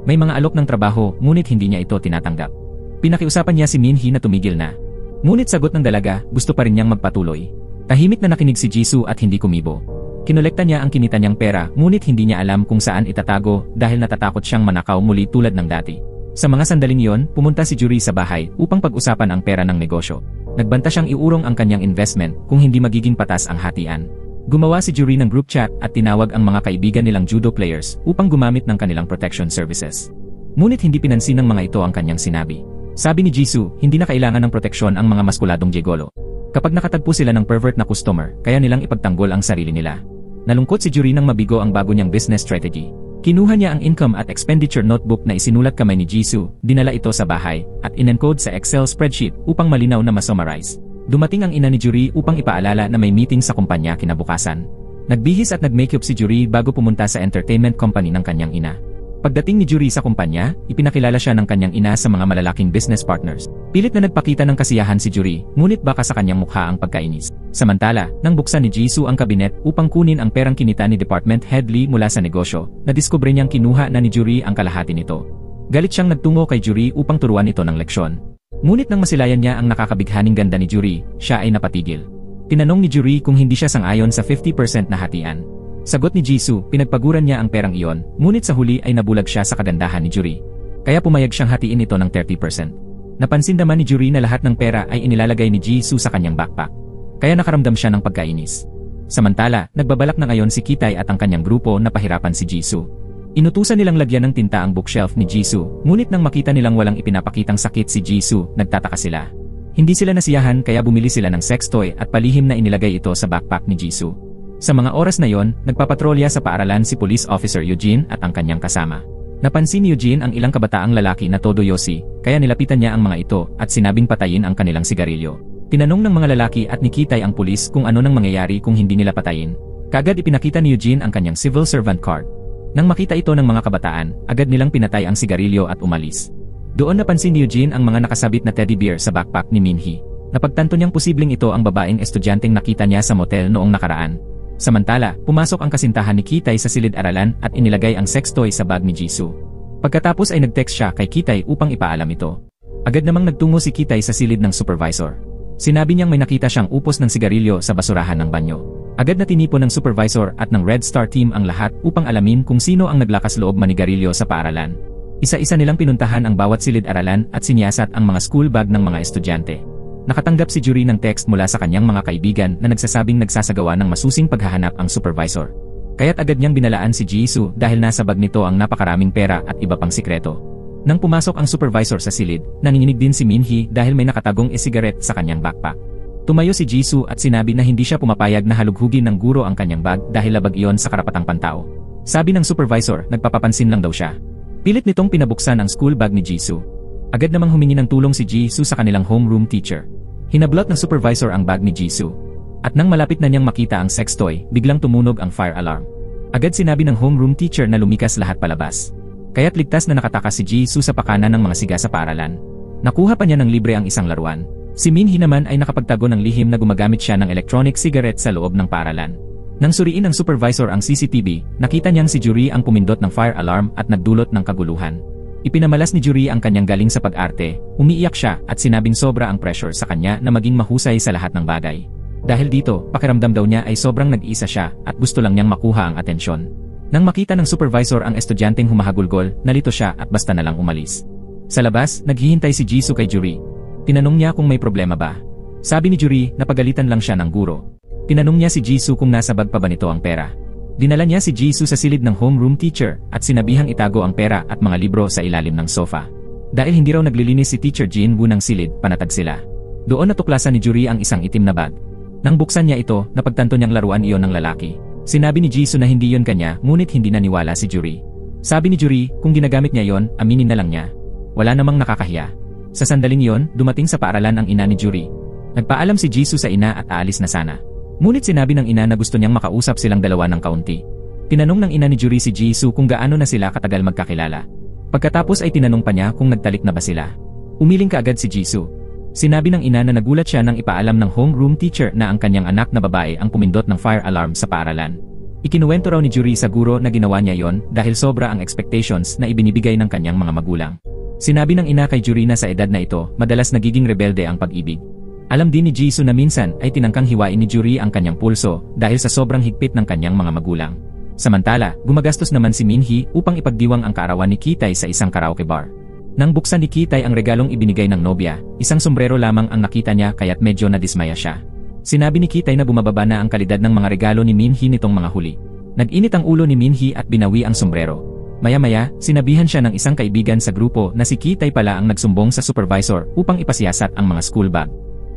May mga alok ng trabaho, ngunit hindi niya ito tinatanggap. Pinakiusapan niya si Minhee na tumigil na. Ngunit sagot ng dalaga, gusto pa rin niyang magpatuloy. Tahimik na nakinig si Jisoo at hindi kumibo. Kinolekta niya ang kinita niyang pera ngunit hindi niya alam kung saan itatago dahil natatakot siyang manakaw muli tulad ng dati. Sa mga sandaling iyon, pumunta si Juri sa bahay upang pag-usapan ang pera ng negosyo. Nagbanta siyang iurong ang kanyang investment kung hindi magiging patas ang hatian. Gumawa si Juri ng group chat at tinawag ang mga kaibigan nilang judo players upang gumamit ng kanilang protection services. Ngunit hindi pinansin ng mga ito ang kanyang sinabi. Sabi ni Jisoo, hindi na kailangan ng proteksyon ang mga maskuladong gigolo. Kapag nakatagpo sila ng pervert na customer, kaya nilang ipagtanggol ang sarili nila. Nalungkot si Juri nang mabigo ang bago niyang business strategy. Kinuha niya ang income at expenditure notebook na isinulat kamay ni Jisoo, dinala ito sa bahay, at in-encode sa Excel spreadsheet upang malinaw na ma-summarize. Dumating ang ina ni Juri upang ipaalala na may meeting sa kumpanya kinabukasan. Nagbihis at nag-makeup si Juri bago pumunta sa entertainment company ng kanyang ina. Pagdating ni Juri sa kumpanya, ipinakilala siya ng kanyang ina sa mga malalaking business partners. Pilit na nagpakita ng kasiyahan si Juri, ngunit baka sa kanyang mukha ang pagkainis. Samantala, nang buksan ni Jisoo ang kabinet upang kunin ang perang kinita ni Department Head Lee mula sa negosyo, nadiskubre niyang kinuha na ni Juri ang kalahati nito. Galit siyang nagtungo kay Juri upang turuan ito ng leksyon. Ngunit nang masilayan niya ang nakakabighaning ganda ni Juri, siya ay napatigil. Tinanong ni Juri kung hindi siya sang-ayon sa 50% na hatian. Sagot ni Jisoo, pinagpaguran niya ang perang iyon, ngunit sa huli ay nabulag siya sa kagandahan ni Juri. Kaya pumayag siyang hatiin ito ng 30%. Napansin naman ni Juri na lahat ng pera ay inilalagay ni Jisoo sa kanyang backpack. Kaya nakaramdam siya ng pagkainis. Samantala, nagbabalak na ngayon si Kitay at ang kanyang grupo na pahirapan si Jisoo. Inutusan nilang lagyan ng tinta ang bookshelf ni Jisoo, ngunit nang makita nilang walang ipinapakitang sakit si Jisoo, nagtataka sila. Hindi sila nasiyahan kaya bumili sila ng sex toy at palihim na inilagay ito sa backpack ni Jisoo. Sa mga oras na yon, nagpapatrolya sa paaralan si Police Officer Eugene at ang kanyang kasama. Napansin ni Eugene ang ilang kabataang lalaki na todo yosi, kaya nilapitan niya ang mga ito at sinabing patayin ang kanilang sigarilyo. Tinanong ng mga lalaki at ni Kitay ang pulis kung ano nang mangyayari kung hindi nila patayin. Kaagad ipinakita ni Eugene ang kanyang civil servant card. Nang makita ito ng mga kabataan, agad nilang pinatay ang sigarilyo at umalis. Doon napansin ni Eugene ang mga nakasabit na teddy bear sa backpack ni Minhee. Napagtanto niyang posibleng ito ang babaeng estudyanteng nakita niya sa motel noong nakaraan. Samantala, pumasok ang kasintahan ni Kitay sa silid-aralan at inilagay ang sex toy sa bag ni Jisoo. Pagkatapos ay nag-text siya kay Kitay upang ipaalam ito. Agad namang nagtungo si Kitay sa silid ng supervisor. Sinabi niyang may nakita siyang upos ng sigarilyo sa basurahan ng banyo. Agad na tinipon ng supervisor at ng Red Star team ang lahat upang alamin kung sino ang naglakas loob manigarilyo sa paaralan. Isa-isa nilang pinuntahan ang bawat silid-aralan at siniyasat ang mga school bag ng mga estudyante. Nakatanggap si Juri ng text mula sa kanyang mga kaibigan na nagsasabing nagsasagawa ng masusing paghahanap ang supervisor. Kaya't agad niyang binalaan si Jisoo dahil nasa bag nito ang napakaraming pera at iba pang sikreto. Nang pumasok ang supervisor sa silid, nanginginig din si Minhee dahil may nakatagong e-cigarette sa kanyang backpack. Tumayo si Jisoo at sinabi na hindi siya pumapayag na halughugin ng guro ang kanyang bag dahil labag iyon sa karapatang pantao. Sabi ng supervisor, nagpapapansin lang daw siya. Pilit nitong pinabuksan ang school bag ni Jisoo. Agad namang humingi ng tulong si Jisoo sa kanilang homeroom teacher. Hinablot ng supervisor ang bag ni Jisoo. At nang malapit na niyang makita ang sex toy, biglang tumunog ang fire alarm. Agad sinabi ng homeroom teacher na lumikas lahat palabas. Kaya't ligtas na nakatakas si Jisoo sa pakanan ng mga siga sa paaralan. Nakuha pa niya ng libre ang isang laruan. Si Minhee naman ay nakapagtago ng lihim na gumagamit siya ng electronic cigarette sa loob ng paaralan. Nang suriin ng supervisor ang CCTV, nakita niyang si Juri ang pumindot ng fire alarm at nagdulot ng kaguluhan. Ipinamalas ni Juri ang kanyang galing sa pag-arte, umiiyak siya at sinabing sobra ang pressure sa kanya na maging mahusay sa lahat ng bagay. Dahil dito, pakiramdam daw niya ay sobrang nag-iisa siya at gusto lang niyang makuha ang atensyon. Nang makita ng supervisor ang estudyanteng humahagulgol, nalito siya at basta na lang umalis. Sa labas, naghihintay si Jisoo kay Juri. Tinanong niya kung may problema ba. Sabi ni Juri, napagalitan lang siya ng guro. Tinanong niya si Jisoo kung nasa bag pa ba nito ang pera. Dinala niya si Jisoo sa silid ng homeroom teacher at sinabihang itago ang pera at mga libro sa ilalim ng sofa. Dahil hindi raw naglilinis si Teacher Jin Woo ng silid, panatag sila. Doon natuklasan ni Juri ang isang itim na bag. Nang buksan niya ito, napagtanto niyang laruan iyon ng lalaki. Sinabi ni Jisoo na hindi yon kanya, ngunit hindi naniwala si Juri. Sabi ni Juri, kung ginagamit niya yon, aminin na lang niya. Wala namang nakakahiya. Sa sandaling yon, dumating sa paaralan ang ina ni Juri. Nagpaalam si Jisoo sa ina at aalis na sana. Ngunit sinabi ng ina na gusto niyang makausap silang dalawa ng kaunti. Tinanong ng ina ni Juri si Jisoo kung gaano na sila katagal magkakilala. Pagkatapos ay tinanong pa niya kung nagtalik na ba sila. Umiling kaagad si Jisoo. Sinabi ng ina na nagulat siya nang ipaalam ng homeroom teacher na ang kanyang anak na babae ang pumindot ng fire alarm sa paaralan. Ikinuwento raw ni Juri sa guro na ginawa niya yon dahil sobra ang expectations na ibinibigay ng kanyang mga magulang. Sinabi ng ina kay Juri na sa edad na ito, madalas nagiging rebelde ang pag-ibig. Alam din ni Jisoo na minsan ay tinangkang hiwain ni Juri ang kanyang pulso dahil sa sobrang higpit ng kanyang mga magulang. Samantala, gumagastos naman si Minhee upang ipagdiwang ang kaarawan ni Kitay sa isang karaoke bar. Nang buksan ni Kitay ang regalong ibinigay ng nobya, isang sombrero lamang ang nakita niya kaya't medyo nadismaya siya. Sinabi ni Kitay na bumababa na ang kalidad ng mga regalo ni Minhee nitong mga huli. Nag-init ang ulo ni Minhee at binawi ang sombrero. Maya-maya, sinabihan siya ng isang kaibigan sa grupo na si Kitay pala ang nagsumbong sa supervisor upang ipasiyasat ang mga school bag.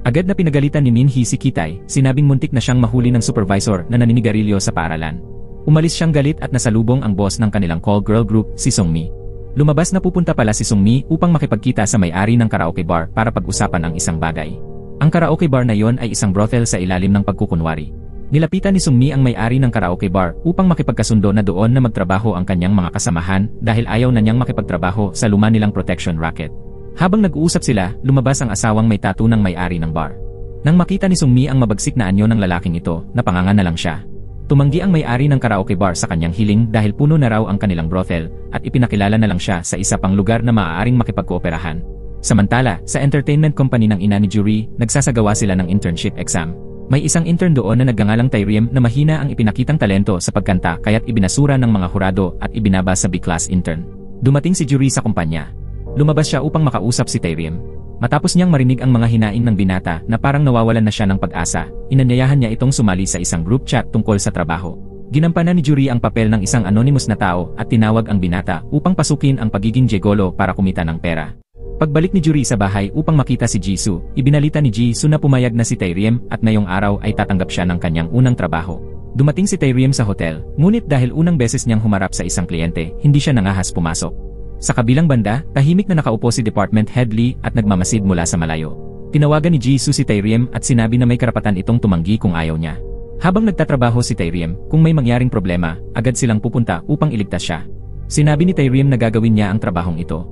Agad na pinagalitan ni Minhee si Kitay, sinabing muntik na siyang mahuli ng supervisor na naninigarilyo sa paaralan. Umalis siyang galit at nasalubong ang boss ng kanilang call girl group, si Sungmi. Lumabas na pupunta pala si Sungmi upang makipagkita sa may-ari ng karaoke bar para pag-usapan ang isang bagay. Ang karaoke bar na yon ay isang brothel sa ilalim ng pagkukunwari. Nilapitan ni Sungmi ang may-ari ng karaoke bar upang makipagkasundo na doon na magtrabaho ang kanyang mga kasamahan dahil ayaw na niyang makipagtrabaho sa luma nilang protection racket. Habang nag-uusap sila, lumabas ang asawang may tattoo ng may-ari ng bar. Nang makita ni Sungmi ang mabagsik na anyo ng lalaking ito, napanganga na lang siya. Tumanggi ang may-ari ng karaoke bar sa kanyang hiling dahil puno na raw ang kanilang brothel at ipinakilala na lang siya sa isa pang lugar na maaaring makipagkooperahan. Samantala, sa entertainment company ng ina ni Juri, nagsasagawa sila ng internship exam. May isang intern doon na nagngangalang Taerim na mahina ang ipinakitang talento sa pagkanta kaya't ibinasura ng mga hurado at ibinaba sa B-class intern. Dumating si Juri sa kumpanya. Lumabas siya upang makausap si Taerim. Matapos niyang marinig ang mga hinaing ng binata na parang nawawalan na siya ng pag-asa, inanyayahan niya itong sumali sa isang group chat tungkol sa trabaho. Ginampanan ni Juri ang papel ng isang anonymous na tao at tinawag ang binata upang pasukin ang pagiging gigolo para kumita ng pera. Pagbalik ni Juri sa bahay upang makita si Jisoo, ibinalita ni Jisoo na pumayag na si Taerim at ngayong araw ay tatanggap siya ng kanyang unang trabaho. Dumating si Taerim sa hotel, ngunit dahil unang beses niyang humarap sa isang kliyente, hindi siya nangahas pumasok. Sa kabilang banda, tahimik na nakaupo si Department Head Lee at nagmamasid mula sa malayo. Tinawagan ni Jisoo si Taerim at sinabi na may karapatan itong tumanggi kung ayaw niya. Habang nagtatrabaho si Taerim, kung may mangyaring problema, agad silang pupunta upang iligtas siya. Sinabi ni Taerim na gagawin niya ang trabahong ito.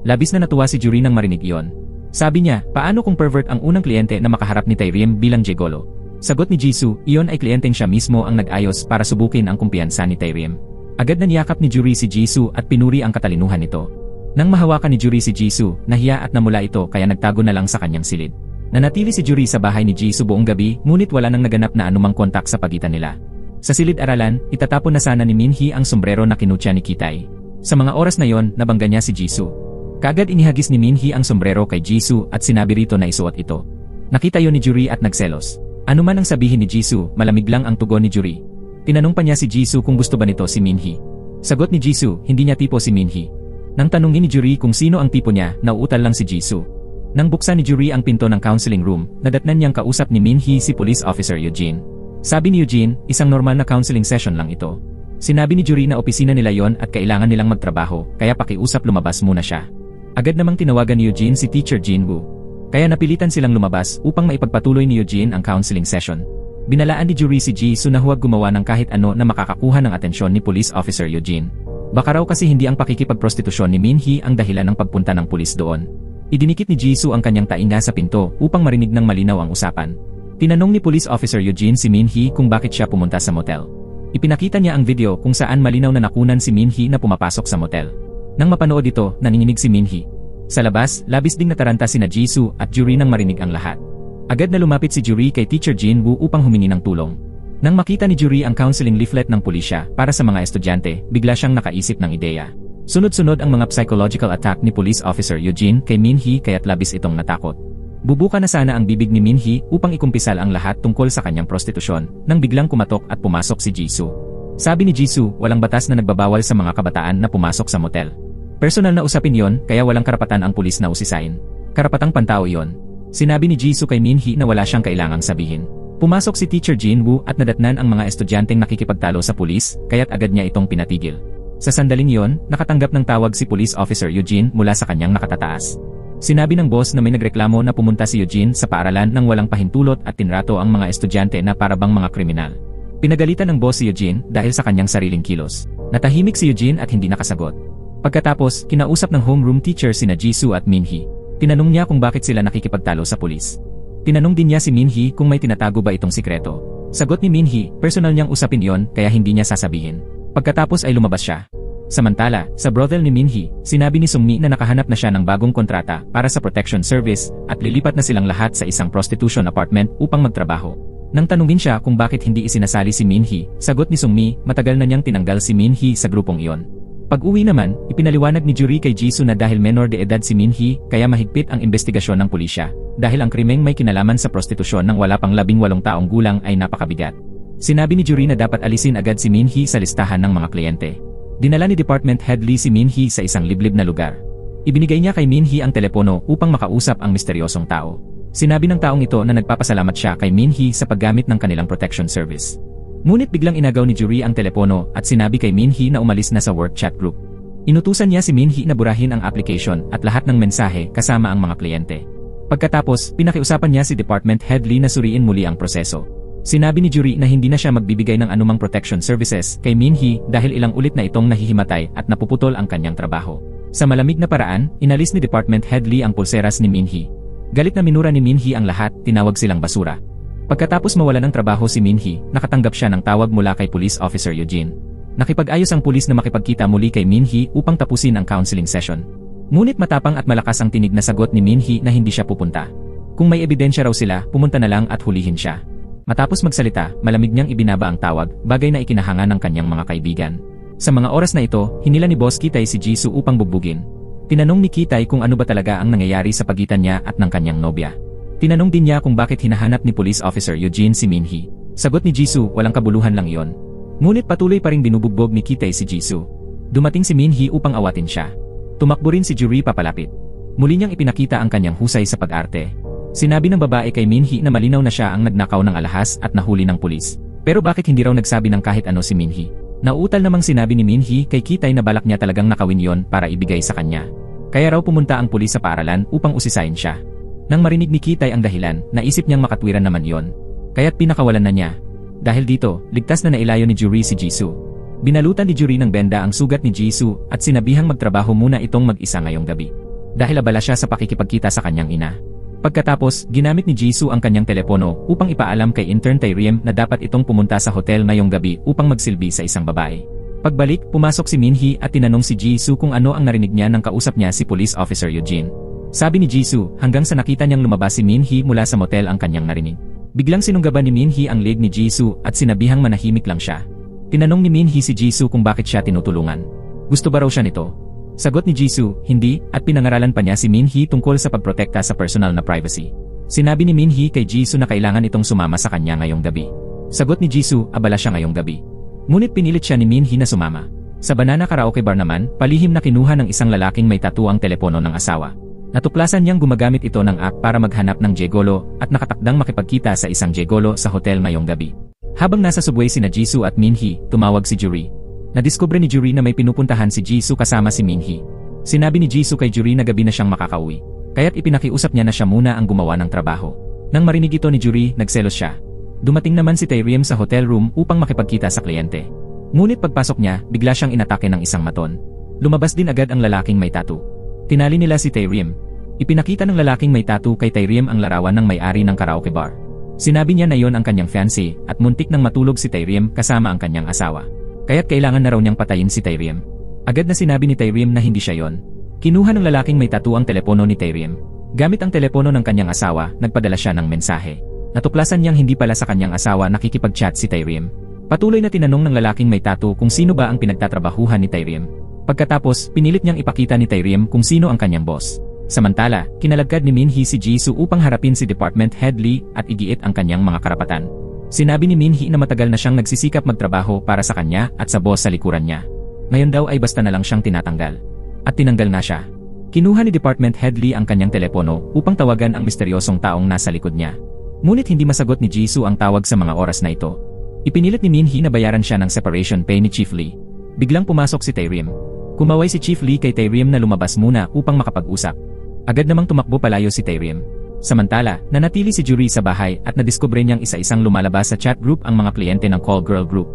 Labis na natuwa si Juri nang marinig iyon. Sabi niya, paano kung pervert ang unang kliyente na makaharap ni Taerim bilang gigolo? Sagot ni Jisoo, iyon ay kliyenteng siya mismo ang nag-ayos para subukin ang kumpiyansa ni Taerim. Agad na niyakap ni Juri si Jisoo at pinuri ang katalinuhan nito. Nang mahawakan ni Juri si Jisoo, nahiya at namula ito kaya nagtago na lang sa kanyang silid. Nanatili si Juri sa bahay ni Jisoo buong gabi ngunit wala nang naganap na anumang kontak sa pagitan nila. Sa silid-aralan, itatapon na sana ni Minhee ang sombrero na kinutya ni Kitay. Sa mga oras na yon, nabangga niya si Jisoo. Kaagad inihagis ni Minhee ang sombrero kay Jisoo at sinabi rito na isuot ito. Nakita yon ni Juri at nagselos. Ano man ang sabihin ni Jisoo, malamig lang ang tugon ni Juri. Tinanong pa niya si Jisoo kung gusto ba nito si Minhee. Sagot ni Jisoo, hindi niya tipo si Minhee. Nang tanungin ni Juri kung sino ang tipo niya, nauutal lang si Jisoo. Nang buksan ni Juri ang pinto ng counseling room, nadatnan niyang kausap ni Minhee si Police Officer Eugene. Sabi ni Eugene, isang normal na counseling session lang ito. Sinabi ni Juri na opisina nila yon at kailangan nilang magtrabaho, kaya pakiusap lumabas muna siya. Agad namang tinawagan ni Eugene si Teacher Jin Woo. Kaya napilitan silang lumabas upang maipagpatuloy ni Eugene ang counseling session. Binalaan ni Juri si Jisoo na huwag gumawa ng kahit ano na makakakuha ng atensyon ni Police Officer Eugene. Baka raw kasi hindi ang pakikipagprostitusyon ni Minhee ang dahilan ng pagpunta ng pulis doon. Idinikit ni Jisoo ang kanyang tainga sa pinto upang marinig ng malinaw ang usapan. Tinanong ni Police Officer Eugene si Minhee kung bakit siya pumunta sa motel. Ipinakita niya ang video kung saan malinaw na nakunan si Minhee na pumapasok sa motel. Nang mapanood ito, nanginginig si Minhee. Sa labas, labis ding nataranta sina Jisoo at Juri nang marinig ang lahat. Agad na lumapit si Juri kay Teacher Jin Woo upang humingi ng tulong. Nang makita ni Juri ang counseling leaflet ng pulisya para sa mga estudyante, bigla siyang nakaisip ng ideya. Sunod-sunod ang mga psychological attack ni Police Officer Eugene kay Minhee kaya't labis itong natakot. Bubuka na sana ang bibig ni Minhee upang ikumpisal ang lahat tungkol sa kanyang prostitusyon nang biglang kumatok at pumasok si Jisoo. Sabi ni Jisoo, walang batas na nagbabawal sa mga kabataan na pumasok sa motel. Personal na usapin yon kaya walang karapatan ang pulis na usisain. Karapatang pantao yon. Sinabi ni Jisoo kay Minhee na wala siyang kailangang sabihin. Pumasok si Teacher Jin Woo at nadatnan ang mga estudyanteng nakikipagtalo sa pulis, kaya't agad niya itong pinatigil. Sa sandaling yon, nakatanggap ng tawag si Police Officer Eugene mula sa kanyang nakatataas. Sinabi ng boss na may nagreklamo na pumunta si Eugene sa paaralan nang walang pahintulot at tinrato ang mga estudyante na parabang mga kriminal. Pinagalitan ng boss si Eugene dahil sa kanyang sariling kilos. Natahimik si Eugene at hindi nakasagot. Pagkatapos, kinausap ng homeroom teacher sina Jisoo at Minhee. Tinanong niya kung bakit sila nakikipagtalo sa pulis. Tinanong din niya si Minhee kung may tinatago ba itong sikreto. Sagot ni Minhee, personal niyang usapin yon kaya hindi niya sasabihin. Pagkatapos ay lumabas siya. Samantala, sa brothel ni Minhee, sinabi ni Sungmi na nakahanap na siya ng bagong kontrata para sa protection service at lilipat na silang lahat sa isang prostitution apartment upang magtrabaho. Nang tanungin siya kung bakit hindi isinasali si Minhee, sagot ni Sungmi, matagal na niyang tinanggal si Minhee sa grupong iyon. Pag-uwi naman, ipinaliwanag ni Juri kay Jisoo na dahil menor de edad si Minhee, kaya mahigpit ang investigasyon ng pulisya, dahil ang krimeng may kinalaman sa prostitusyon ng wala pang 18 taong gulang ay napakabigat. Sinabi ni Juri na dapat alisin agad si Minhee sa listahan ng mga kliyente. Dinala ni Department Head Lee si Minhee sa isang liblib na lugar. Ibinigay niya kay Minhee ang telepono upang makausap ang misteryosong tao. Sinabi ng taong ito na nagpapasalamat siya kay Minhee sa paggamit ng kanilang protection service. Ngunit biglang inagaw ni Juri ang telepono at sinabi kay Minhee na umalis na sa work chat group. Inutusan niya si Minhee na burahin ang application at lahat ng mensahe kasama ang mga kliyente. Pagkatapos, pinakiusapan niya si Department Head Lee na suriin muli ang proseso. Sinabi ni Juri na hindi na siya magbibigay ng anumang protection services kay Minhee dahil ilang ulit na itong nahihimatay at napuputol ang kanyang trabaho. Sa malamig na paraan, inalis ni Department Head Lee ang pulseras ni Minhee. Galit na minura ni Minhee ang lahat, tinawag silang basura. Pagkatapos mawalan ng trabaho si Minhee, nakatanggap siya ng tawag mula kay Police Officer Eugene. Nakipag-ayos ang pulis na makipagkita muli kay Minhee upang tapusin ang counseling session. Ngunit matapang at malakas ang tinig na sagot ni Minhee na hindi siya pupunta. Kung may ebidensya raw sila, pumunta na lang at hulihin siya. Matapos magsalita, malamig niyang ibinaba ang tawag, bagay na ikinahanga ng kanyang mga kaibigan. Sa mga oras na ito, hinila ni Boss Kitay si Jisoo upang bugbugin. Tinanong ni Kitay kung ano ba talaga ang nangyayari sa pagitan niya at ng kanyang nobya. Tinanong din niya kung bakit hinahanap ni Police Officer Eugene si Minhee. Sagot ni Jisoo, walang kabuluhan lang iyon. Ngunit patuloy pa ring binubugbog ni Kitay si Jisoo. Dumating si Minhee upang awatin siya. Tumakbo rin si Juri papalapit. Muli niyang ipinakita ang kanyang husay sa pag-arte. Sinabi ng babae kay Minhee na malinaw na siya ang nagnakaw ng alahas at nahuli ng pulis. Pero bakit hindi raw nagsabi ng kahit ano si Minhee? Nauutal namang sinabi ni Minhee kay Kitay na balak niya talagang nakawin yon para ibigay sa kanya. Kaya raw pumunta ang pulis sa paaralan upang usisain siya. Nang marinig ni Kitay ang dahilan, naisip niyang makatwiran naman yon. Kaya't pinakawalan na niya. Dahil dito, ligtas na nailayo ni Juri si Jisoo. Binalutan ni Juri ng benda ang sugat ni Jisoo at sinabihang magtrabaho muna itong mag-isa ngayong gabi. Dahil abala siya sa pakikipagkita sa kanyang ina. Pagkatapos, ginamit ni Jisoo ang kanyang telepono upang ipaalam kay intern Taeriem na dapat itong pumunta sa hotel ngayong gabi upang magsilbi sa isang babae. Pagbalik, pumasok si Minhee at tinanong si Jisoo kung ano ang narinig niya nang kausap niya si Police Officer Eugene. Sabi ni Jisoo, hanggang sa nakita niyang lumabas si Minhee mula sa motel ang kanyang narinig. Biglang sinunggaban ni Minhee ang leg ni Jisoo at sinabihang manahimik lang siya. Tinanong ni Minhee si Jisoo kung bakit siya tinutulungan. Gusto ba raw siya nito? Sagot ni Jisoo, hindi, at pinangaralan pa niya si Minhee tungkol sa pagprotekta sa personal na privacy. Sinabi ni Minhee kay Jisoo na kailangan itong sumama sa kanya ngayong gabi. Sagot ni Jisoo, abala siya ngayong gabi. Ngunit pinilit siya ni Minhee na sumama. Sa Banana Karaoke Bar naman, palihim na kinuha ng isang lalaking may tattoo ang telepono ng asawa. Natuklasan niyang gumagamit ito ng app para maghanap ng Jegolo at nakatakdang makipagkita sa isang Jegolo sa hotel ngayong gabi. Habang nasa subway sina Jisoo at Minhee, tumawag si Juri. Nadiskubre ni Juri na may pinupuntahan si Jisoo kasama si Minhee. Sinabi ni Jisoo kay Juri na gabi na siyang makakauwi, kaya't ipinakiusap niya na siya muna ang gumawa ng trabaho. Nang marinig ito ni Juri, nagselos siya. Dumating naman si Taeriem sa hotel room upang makipagkita sa kliyente. Ngunit pagpasok niya, bigla siyang inatake ng isang maton. Lumabas din agad ang lalaking may tattoo. Tinali nila si Taeriem. Ipinakita ng lalaking may tattoo kay Taeriem ang larawan ng may-ari ng karaoke bar. Sinabi niya na yon ang kanyang fiancé at muntik nang matulog si Taeriem kasama ang kanyang asawa. Kaya't kailangan na raw niyang patayin si Taeriem. Agad na sinabi ni Taeriem na hindi siya yon. Kinuha ng lalaking may tattoo ang telepono ni Taeriem. Gamit ang telepono ng kanyang asawa, nagpadala siya ng mensahe. Natuklasan niyang hindi pala sa kanyang asawa nakikipag-chat si Taeriem. Patuloy na tinanong ng lalaking may tattoo kung sino ba ang pinagtatrabahuhan ni Taeriem. Pagkatapos, pinilit niyang ipakita ni Taeriem kung sino ang kanyang boss. Samantala, kinalagkad ni Minhee si Jisoo upang harapin si Department Head Lee at igiit ang kanyang mga karapatan. Sinabi ni Minhee na matagal na siyang nagsisikap magtrabaho para sa kanya at sa boss sa likuran niya. Ngayon daw ay basta na lang siyang tinatanggal. At tinanggal na siya. Kinuha ni Department Head Lee ang kanyang telepono upang tawagan ang misteryosong taong nasa likod niya. Ngunit hindi masagot ni Jisoo ang tawag sa mga oras na ito. Ipinilit ni Minhee na bayaran siya ng separation pay ni Chief Lee. Biglang pumasok si Taeriem. Kumaway si Chief Lee kay Taeriem na lumabas muna upang makapag-usap. Agad namang tumakbo palayo si Taeriem. Samantala, nanatili si Juri sa bahay at nadiskubre niyang isa-isang lumalabas sa chat group ang mga kliyente ng Call Girl Group.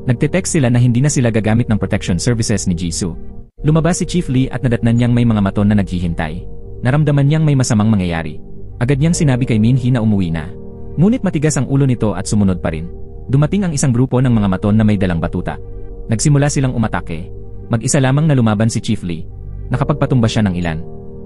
Nagte-text sila na hindi na sila gagamit ng protection services ni Jisoo. Lumabas si Chief Lee at nadatnan niyang may mga maton na naghihintay. Naramdaman niyang may masamang mangyayari. Agad niyang sinabi kay Minhee na umuwi na. Ngunit matigas ang ulo nito at sumunod pa rin. Dumating ang isang grupo ng mga maton na may dalang batuta. Nagsimula silang umatake. Mag-isa lamang na lumaban si Chief Lee. Nakapagpatumba siya ng ilan.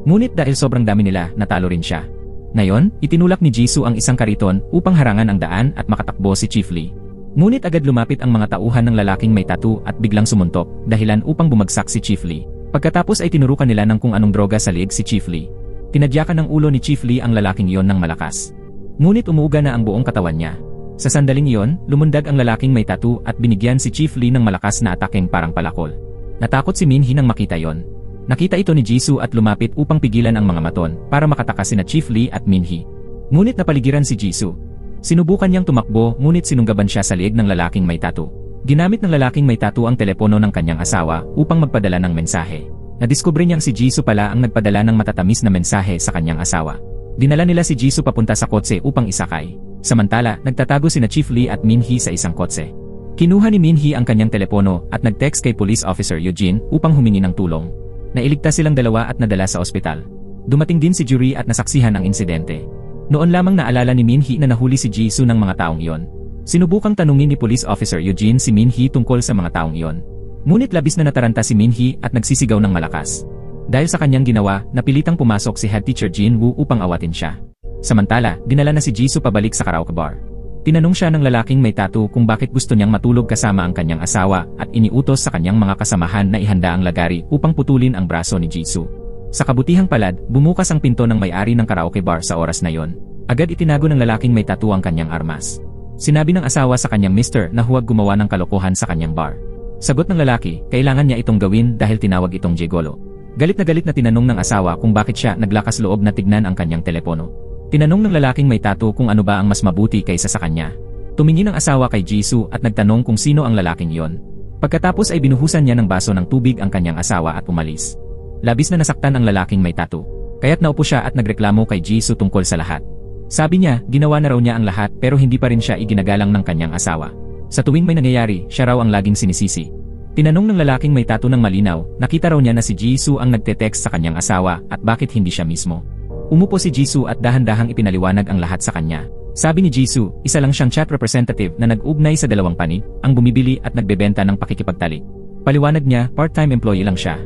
Ngunit dahil sobrang dami nila, natalo rin siya. Ngayon, itinulak ni Jisoo ang isang kariton upang harangan ang daan at makatakbo si Chief Lee. Ngunit agad lumapit ang mga tauhan ng lalaking may tattoo at biglang sumuntok, dahilan upang bumagsak si Chief Lee. Pagkatapos ay tinurukan nila ng kung anong droga sa liig si Chief Lee. Tinadyakan ng ulo ni Chief Lee ang lalaking iyon ng malakas. Ngunit umuuga na ang buong katawan niya. Sa sandaling iyon, lumundag ang lalaking may tattoo at binigyan si Chief Lee ng malakas na ataking parang palakol. Natakot si Minhee nang makita yon. Nakita ito ni Jisoo at lumapit upang pigilan ang mga maton para makataka sina Chief Lee at Minhee. Ngunit napaligiran si Jisoo. Sinubukan niyang tumakbo ngunit sinunggaban siya sa liig ng lalaking may tattoo. Ginamit ng lalaking may tattoo ang telepono ng kanyang asawa upang magpadala ng mensahe. Nadiskubre niyang si Jisoo pala ang nagpadala ng matatamis na mensahe sa kanyang asawa. Dinala nila si Jisoo papunta sa kotse upang isakay. Samantala, nagtatago sina Chief Lee at Min-hee sa isang kotse. Kinuha ni Min-hee ang kanyang telepono at nag-text kay Police Officer Eugene upang humingi ng tulong. Nailigtas silang dalawa at nadala sa ospital. Dumating din si Juri at nasaksihan ang insidente. Noon lamang naalala ni Min-hee na nahuli si Jisoo ng mga taong iyon. Sinubukang tanungin ni Police Officer Eugene si Min-hee tungkol sa mga taong iyon. Ngunit labis na nataranta si Min-hee at nagsisigaw ng malakas. Dahil sa kanyang ginawa, napilitang pumasok si Head Teacher Jin Woo upang awatin siya. Samantala, dinala na si Jisoo pabalik sa karaoke bar. Tinanong siya ng lalaking may tattoo kung bakit gusto niyang matulog kasama ang kanyang asawa at iniutos sa kanyang mga kasamahan na ihanda ang lagari upang putulin ang braso ni Jisoo. Sa kabutihang palad, bumukas ang pinto ng may-ari ng karaoke bar sa oras na yon. Agad itinago ng lalaking may tattoo ang kanyang armas. Sinabi ng asawa sa kanyang mister na huwag gumawa ng kalokohan sa kanyang bar. Sagot ng lalaki, kailangan niya itong gawin dahil tinawag itong gigolo. Galit na tinanong ng asawa kung bakit siya naglakas loob na tignan ang kanyang telepono. Tinanong ng lalaking may tattoo kung ano ba ang mas mabuti kaysa sa kanya. Tumingin ang asawa kay Jisoo at nagtanong kung sino ang lalaking iyon. Pagkatapos ay binuhusan niya ng baso ng tubig ang kanyang asawa at umalis. Labis na nasaktan ang lalaking may tattoo. Kaya't naupo siya at nagreklamo kay Jisoo tungkol sa lahat. Sabi niya, ginawa na raw niya ang lahat pero hindi pa rin siya iginagalang ng kanyang asawa. Sa tuwing may nangyayari, siya raw ang laging sinisisi. Tinanong ng lalaking may tattoo ng malinaw, nakita raw niya na si Jisoo ang nagte-text sa kanyang asawa at bakit hindi siya mismo. Umupo si Jisoo at dahan-dahang ipinaliwanag ang lahat sa kanya. Sabi ni Jisoo, isa lang siyang chat representative na nag-ugnay sa dalawang panig, ang bumibili at nagbebenta ng pakikipagtalik. Paliwanag niya, part-time employee lang siya.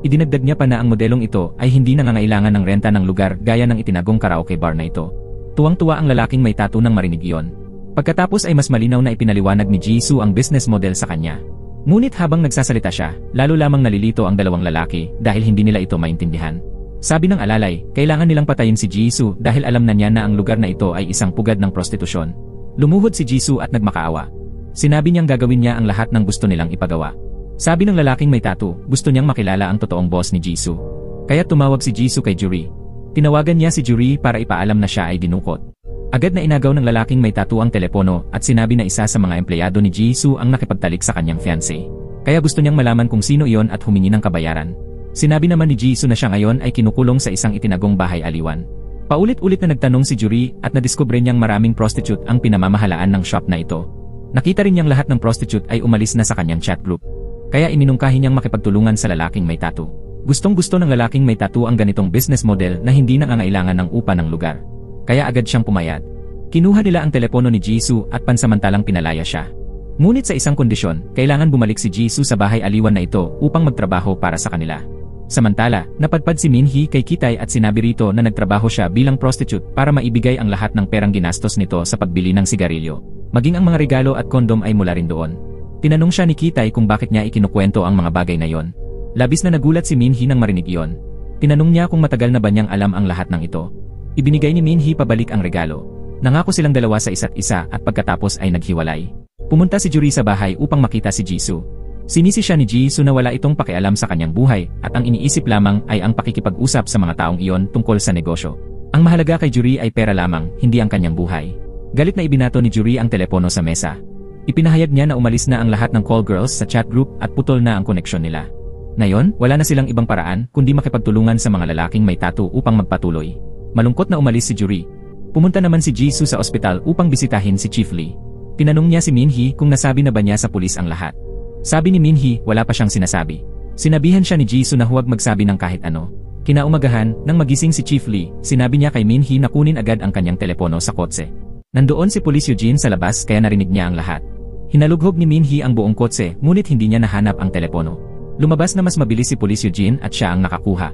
Idinagdag niya pa na ang modelong ito ay hindi nangangailangan ng renta ng lugar gaya ng itinagong karaoke bar na ito. Tuwang-tuwa ang lalaking may tattoo nang marinig iyon. Pagkatapos ay mas malinaw na ipinaliwanag ni Jisoo ang business model sa kanya. Ngunit habang nagsasalita siya, lalo lamang nalilito ang dalawang lalaki dahil hindi nila ito maintindihan. Sabi ng alalay, kailangan nilang patayin si Jisoo dahil alam na niya na ang lugar na ito ay isang pugad ng prostitusyon. Lumuhod si Jisoo at nagmakaawa. Sinabi niyang gagawin niya ang lahat ng gusto nilang ipagawa. Sabi ng lalaking may tattoo, gusto niyang makilala ang totoong boss ni Jisoo. Kaya tumawag si Jisoo kay Juri. Tinawagan niya si Juri para ipaalam na siya ay dinukot. Agad na inagaw ng lalaking may tattoo ang telepono at sinabi na isa sa mga empleyado ni Jisoo ang nakipagtalik sa kanyang fiancé. Kaya gusto niyang malaman kung sino iyon at humingi ng kabayaran. Sinabi naman ni Jisoo na siya ngayon ay kinukulong sa isang itinagong bahay aliwan. Paulit-ulit na nagtanong si Juri at nadiskubre niyang maraming prostitute ang pinamamahalaan ng shop na ito. Nakita rin niyang lahat ng prostitute ay umalis na sa kanyang chat group. Kaya iminungkahi niyang makipagtulungan sa lalaking may tattoo. Gustong-gusto ng lalaking may tattoo ang ganitong business model na hindi nangangailangan ng upa ng lugar. Kaya agad siyang pumayag. Kinuha nila ang telepono ni Jisoo at pansamantalang pinalaya siya. Ngunit sa isang kondisyon, kailangan bumalik si Jisoo sa bahay aliwan na ito upang magtrabaho para sa kanila. Samantala, napadpad si Min-hee kay Kitay at sinabi rito na nagtrabaho siya bilang prostitute para maibigay ang lahat ng perang ginastos nito sa pagbili ng sigarilyo. Maging ang mga regalo at kondom ay mula rin doon. Tinanong siya ni Kitay kung bakit niya ikinukwento ang mga bagay na yon. Labis na nagulat si Min-hee nang marinig iyon. Tinanong niya kung matagal na ba niyang alam ang lahat ng ito. Ibinigay ni Min-hee pabalik ang regalo. Nangako silang dalawa sa isa't isa at pagkatapos ay naghiwalay. Pumunta si Juri sa bahay upang makita si Jisoo. Sinisi siya ni Jisoo na wala itong pakialam sa kanyang buhay at ang iniisip lamang ay ang pakikipag-usap sa mga taong iyon tungkol sa negosyo. Ang mahalaga kay Juri ay pera lamang, hindi ang kanyang buhay. Galit na ibinato ni Juri ang telepono sa mesa. Ipinahayag niya na umalis na ang lahat ng call girls sa chat group at putol na ang koneksyon nila. Ngayon, wala na silang ibang paraan kundi makipagtulungan sa mga lalaking may tattoo upang magpatuloy. Malungkot na umalis si Juri. Pumunta naman si Jisoo sa ospital upang bisitahin si Chief Lee. Tinanong niya si Min-hee kung nasabi na ba niya sa pulis ang lahat. Sabi ni Min-hee, wala pa siyang sinasabi. Sinabihan siya ni Jisoo na huwag magsabi ng kahit ano. Kinaumagahan, nang magising si Chief Lee, sinabi niya kay Min-hee na kunin agad ang kanyang telepono sa kotse. Nandoon si Police Eugene sa labas kaya narinig niya ang lahat. Hinalughog ni Min-hee ang buong kotse ngunit hindi niya nahanap ang telepono. Lumabas na mas mabilis si Police Eugene at siya ang nakakuha.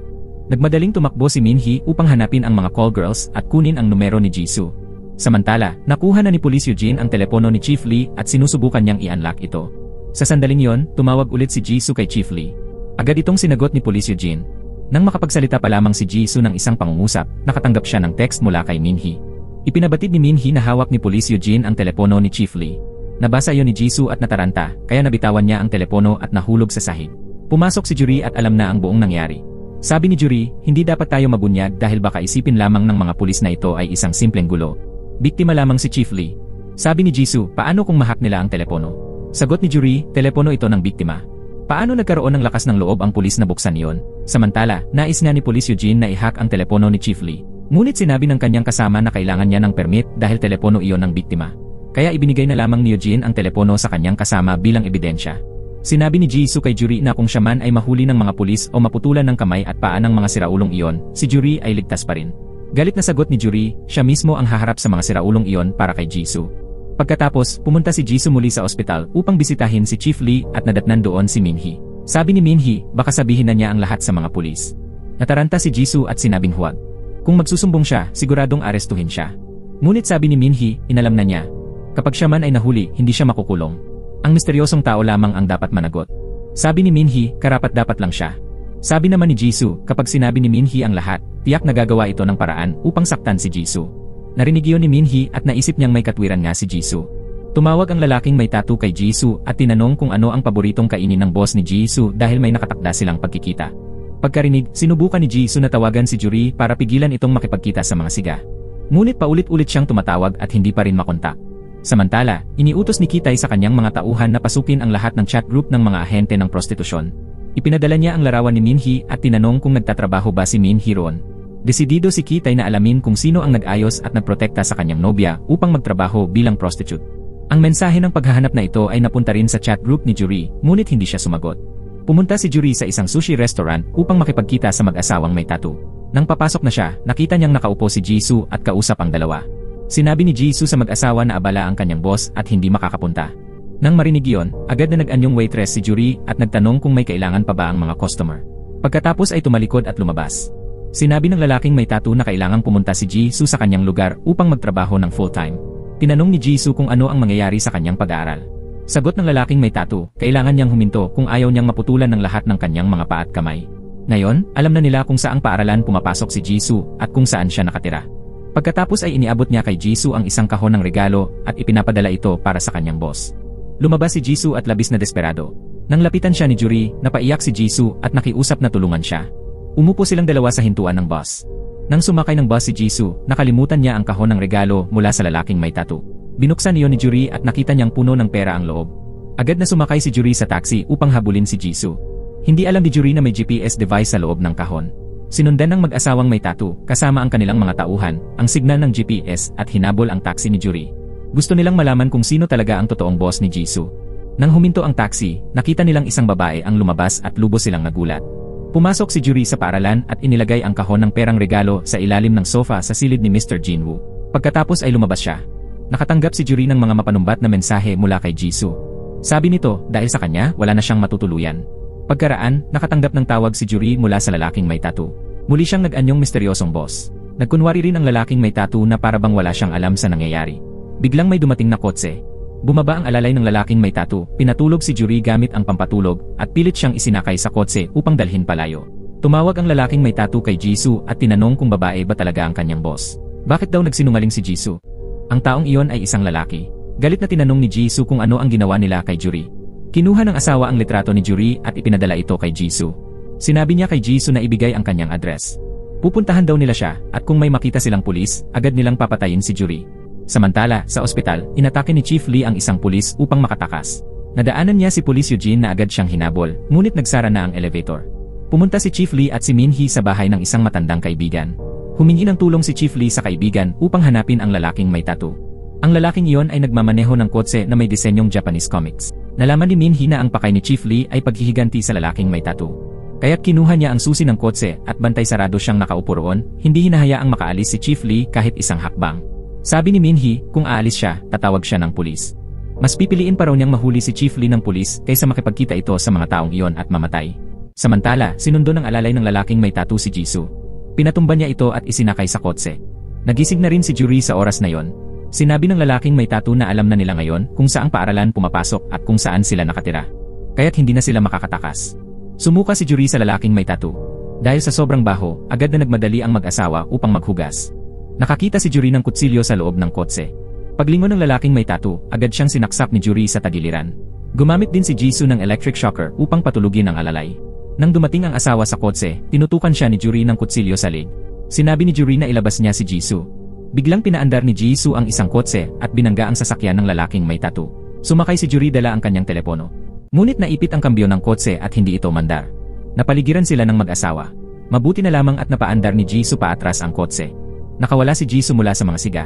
Nagmadaling tumakbo si Min-hee upang hanapin ang mga call girls at kunin ang numero ni Jisoo. Samantala, nakuha na ni Police Eugene ang telepono ni Chief Lee at sinusubukan niyang i-unlock ito. Sa sandaling yon, tumawag ulit si Jisoo kay Chief Lee. Agad itong sinagot ni Police Eugene. Nang makapagsalita pa lamang si Jisoo ng isang pangungusap, nakatanggap siya ng text mula kay Min-hee. Ipinabatid ni Min-hee na hawak ni Police Eugene ang telepono ni Chief Lee. Nabasa iyon ni Jisoo at nataranta, kaya nabitawan niya ang telepono at nahulog sa sahig. Pumasok si Juri at alam na ang buong nangyari. Sabi ni Juri, hindi dapat tayo mabunyag dahil baka isipin lamang ng mga pulis na ito ay isang simpleng gulo. Biktima lamang si Chief Lee. Sabi ni Jisoo, paano kung ma-hack nila ang telepono? Sagot ni Juri, telepono ito ng biktima. Paano nagkaroon ng lakas ng loob ang pulis na buksan iyon? Samantala, nais nga ni Police Eugene na i-hack ang telepono ni Chief Lee. Ngunit sinabi ng kanyang kasama na kailangan niya ng permit dahil telepono iyon ng biktima. Kaya ibinigay na lamang ni Eugene ang telepono sa kanyang kasama bilang ebidensya. Sinabi ni Jisoo kay Juri na kung siya man ay mahuli ng mga pulis o maputulan ng kamay at paa ng mga siraulong iyon, si Juri ay ligtas pa rin. Galit na sagot ni Juri, siya mismo ang haharap sa mga siraulong iyon para kay Jisoo. Pagkatapos, pumunta si Jisoo muli sa ospital upang bisitahin si Chief Lee at nadatnan doon si Minhee. Sabi ni Minhee, baka sabihin na niya ang lahat sa mga pulis. Nataranta si Jisoo at sinabing huwag. Kung magsusumbong siya, siguradong arestuhin siya. Ngunit sabi ni Minhee, inalam na niya. Kapag siya man ay nahuli, hindi siya makukulong. Ang misteryosong tao lamang ang dapat managot. Sabi ni Minhee, karapat-dapat lang siya. Sabi naman ni Jisoo, kapag sinabi ni Minhee ang lahat, tiyak nagagawa ito ng paraan upang saktan si Jisoo. Narinig iyon ni Minhee at naisip niyang may katwiran nga si Jisoo. Tumawag ang lalaking may tattoo kay Jisoo at tinanong kung ano ang paboritong kainin ng boss ni Jisoo dahil may nakatakda silang pagkikita. Pagkarinig, sinubukan ni Jisoo na tawagan si Juri para pigilan itong makipagkita sa mga siga. Ngunit paulit-ulit siyang tumatawag at hindi pa rin makontak. Samantala, iniutos ni Kitay sa kanyang mga tauhan na pasukin ang lahat ng chat group ng mga ahente ng prostitusyon. Ipinadala niya ang larawan ni Minhee at tinanong kung nagtatrabaho ba si Minhee roon. Desidido si Kitay na alamin kung sino ang nag-ayos at nagprotekta sa kanyang nobya upang magtrabaho bilang prostitute. Ang mensahe ng paghahanap na ito ay napunta rin sa chat group ni Juri, ngunit hindi siya sumagot. Pumunta si Juri sa isang sushi restaurant upang makipagkita sa mag-asawang may tattoo. Nang papasok na siya, nakita niyang nakaupo si Jisoo at kausap ang dalawa. Sinabi ni Jisoo sa mag-asawa na abala ang kanyang boss at hindi makakapunta. Nang marinig iyon, agad na nag-anyong waitress si Juri at nagtanong kung may kailangan pa ba ang mga customer. Pagkatapos ay tumalikod at lumabas. Sinabi ng lalaking may tattoo na kailangang pumunta si Jisoo sa kanyang lugar upang magtrabaho ng full-time. Tinanong ni Jisoo kung ano ang mangyayari sa kanyang pag-aaral. Sagot ng lalaking may tattoo, kailangan niyang huminto kung ayaw niyang maputulan ng lahat ng kanyang mga paa at kamay. Ngayon, alam na nila kung saang paaralan pumapasok si Jisoo at kung saan siya nakatira. Pagkatapos ay iniabot niya kay Jisoo ang isang kahon ng regalo at ipinapadala ito para sa kanyang boss. Lumabas si Jisoo at labis na desperado. Nang lapitan siya ni Juri, napaiyak si Jisoo at nakiusap na tulungan siya. Umupo silang dalawa sa hintuan ng bus. Nang sumakay ng bus si Jisoo, nakalimutan niya ang kahon ng regalo mula sa lalaking may tattoo. Binuksan iyon ni Juri at nakita niyang puno ng pera ang loob. Agad na sumakay si Juri sa taxi upang habulin si Jisoo. Hindi alam ni Juri na may GPS device sa loob ng kahon. Sinundan ng mag-asawang may tattoo, kasama ang kanilang mga tauhan, ang signal ng GPS at hinabol ang taxi ni Juri. Gusto nilang malaman kung sino talaga ang totoong boss ni Jisoo. Nang huminto ang taxi, nakita nilang isang babae ang lumabas at lubos silang nagulat. Pumasok si Juri sa paaralan at inilagay ang kahon ng perang regalo sa ilalim ng sofa sa silid ni Mr. Jinwoo. Pagkatapos ay lumabas siya. Nakatanggap si Juri ng mga mapanumbat na mensahe mula kay Jisoo. Sabi nito, dahil sa kanya, wala na siyang matutuluyan. Pagkaraan, nakatanggap ng tawag si Juri mula sa lalaking may tattoo. Muli siyang nag-anyong misteryosong boss. Nagkunwari rin ang lalaking may tattoo na parabang wala siyang alam sa nangyayari. Biglang may dumating na kotse. Bumaba ang alalay ng lalaking may tattoo, pinatulog si Juri gamit ang pampatulog, at pilit siyang isinakay sa kotse upang dalhin palayo. Tumawag ang lalaking may tattoo kay Jisoo at tinanong kung babae ba talaga ang kanyang boss. Bakit daw nagsinungaling si Jisoo? Ang taong iyon ay isang lalaki. Galit na tinanong ni Jisoo kung ano ang ginawa nila kay Juri. Kinuha ng asawa ang litrato ni Juri at ipinadala ito kay Jisoo. Sinabi niya kay Jisoo na ibigay ang kanyang address. Pupuntahan daw nila siya at kung may makita silang pulis, agad nilang papatayin si Juri. Samantala, sa ospital, inatake ni Chief Lee ang isang pulis upang makatakas. Nadaanan niya si Police Eugene na agad siyang hinabol, ngunit nagsara na ang elevator. Pumunta si Chief Lee at si Minhee sa bahay ng isang matandang kaibigan. Humingi ng tulong si Chief Lee sa kaibigan upang hanapin ang lalaking may tattoo. Ang lalaking iyon ay nagmamaneho ng kotse na may disenyong Japanese comics. Nalaman ni Minhee na ang pakay ni Chief Lee ay paghihiganti sa lalaking may tattoo. Kaya't kinuha niya ang susi ng kotse at bantay sarado siyang nakaupo roon, hindi hinahayaang makaalis si Chief Lee kahit isang hakbang. Sabi ni Minhee, kung aalis siya, tatawag siya ng pulis. Mas pipiliin pa raw niyang mahuli si Chief Lee ng pulis kaysa makipagkita ito sa mga taong iyon at mamatay. Samantala, sinundo ng alalay ng lalaking may tattoo si Jisoo. Pinatumba niya ito at isinakay sa kotse. Nagising na rin si Juri sa oras na yon. Sinabi ng lalaking may tattoo na alam na nila ngayon kung saang paaralan pumapasok at kung saan sila nakatira. Kaya't hindi na sila makakatakas. Sumuka si Juri sa lalaking may tattoo. Dahil sa sobrang baho, agad na nagmadali ang mag-asawa upang maghugas. Nakakita si Juri ng kutsilyo sa loob ng kotse. Paglingon ng lalaking may tattoo, agad siyang sinaksak ni Juri sa tagiliran. Gumamit din si Jisoo ng electric shocker upang patulugin ang alalay. Nang dumating ang asawa sa kotse, tinutukan siya ni Juri ng kutsilyo sa leg. Sinabi ni Juri na ilabas niya si Jisoo. Biglang pinaandar ni Jisoo ang isang kotse at binangga ang sasakyan ng lalaking may tattoo. Sumakay si Juri dala ang kanyang telepono. Ngunit naipit ang kambyo ng kotse at hindi ito mandar. Napaligiran sila ng mag-asawa. Mabuti na lamang at napaandar ni Jisoo paatras ang kotse. Nakawala si Jisoo mula sa mga siga.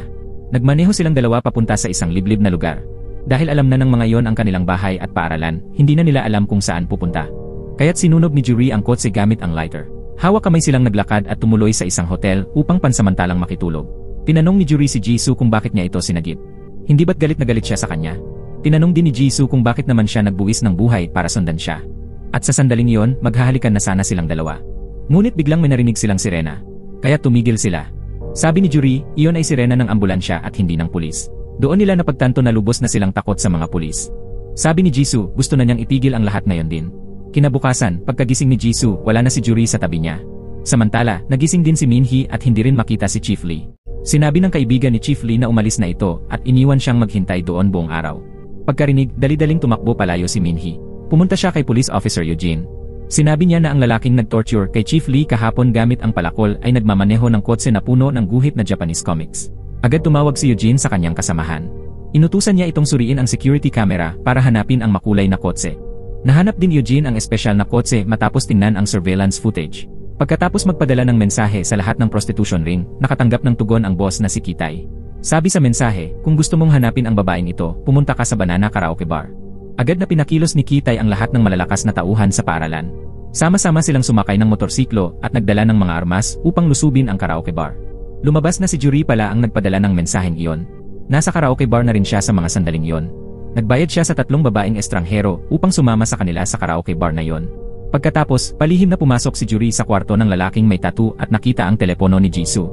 Nagmaneho silang dalawa papunta sa isang liblib na lugar. Dahil alam na ng mga yon ang kanilang bahay at paaralan, hindi na nila alam kung saan pupunta. Kaya't sinunog ni Juri ang kotse gamit ang lighter. Hawak kamay silang naglakad at tumuloy sa isang hotel upang pansamantalang makitulog. Tinanong ni Juri si Jisoo kung bakit niya ito sinagip. Hindi ba't galit na galit siya sa kanya? Tinanong din ni Jisoo kung bakit naman siya nagbuwis ng buhay para sundan siya. At sa sandaling iyon, maghahalikan na sana silang dalawa. Ngunit biglang may narinig silang sirena. Kaya tumigil sila. Sabi ni Juri, iyon ay sirena ng ambulansya at hindi ng pulis. Doon nila napagtanto na lubos na silang takot sa mga pulis. Sabi ni Jisoo, gusto na niyang itigil ang lahat ngayon din. Kinabukasan, pagkagising ni Jisoo, wala na si Juri sa tabi niya. Samantala, nagising din si Minhee at hindi rin makita si Chief Lee. Sinabi ng kaibigan ni Chief Lee na umalis na ito at iniwan siyang maghintay doon buong araw. Pagkarinig, dali-daling tumakbo palayo si Minhee. Pumunta siya kay Police Officer Eugene. Sinabi niya na ang lalaking nag-torture kay Chief Lee kahapon gamit ang palakol ay nagmamaneho ng kotse na puno ng guhit na Japanese comics. Agad tumawag si Eugene sa kanyang kasamahan. Inutusan niya itong suriin ang security camera para hanapin ang makulay na kotse. Nahanap din Eugene ang espesyal na kotse matapos tingnan ang surveillance footage. Pagkatapos magpadala ng mensahe sa lahat ng prostitution ring, nakatanggap ng tugon ang boss na si Kitay. Sabi sa mensahe, kung gusto mong hanapin ang babaeng ito, pumunta ka sa Banana Karaoke Bar. Agad na pinakilos ni Kitay ang lahat ng malalakas na tauhan sa paaralan. Sama-sama silang sumakay ng motorsiklo at nagdala ng mga armas upang lusubin ang karaoke bar. Lumabas na si Juri pala ang nagpadala ng mensaheng iyon. Nasa karaoke bar na rin siya sa mga sandaling iyon. Nagbayad siya sa 3 babaeng estranghero upang sumama sa kanila sa karaoke bar na iyon. Pagkatapos, palihim na pumasok si Juri sa kwarto ng lalaking may tattoo at nakita ang telepono ni Jisoo.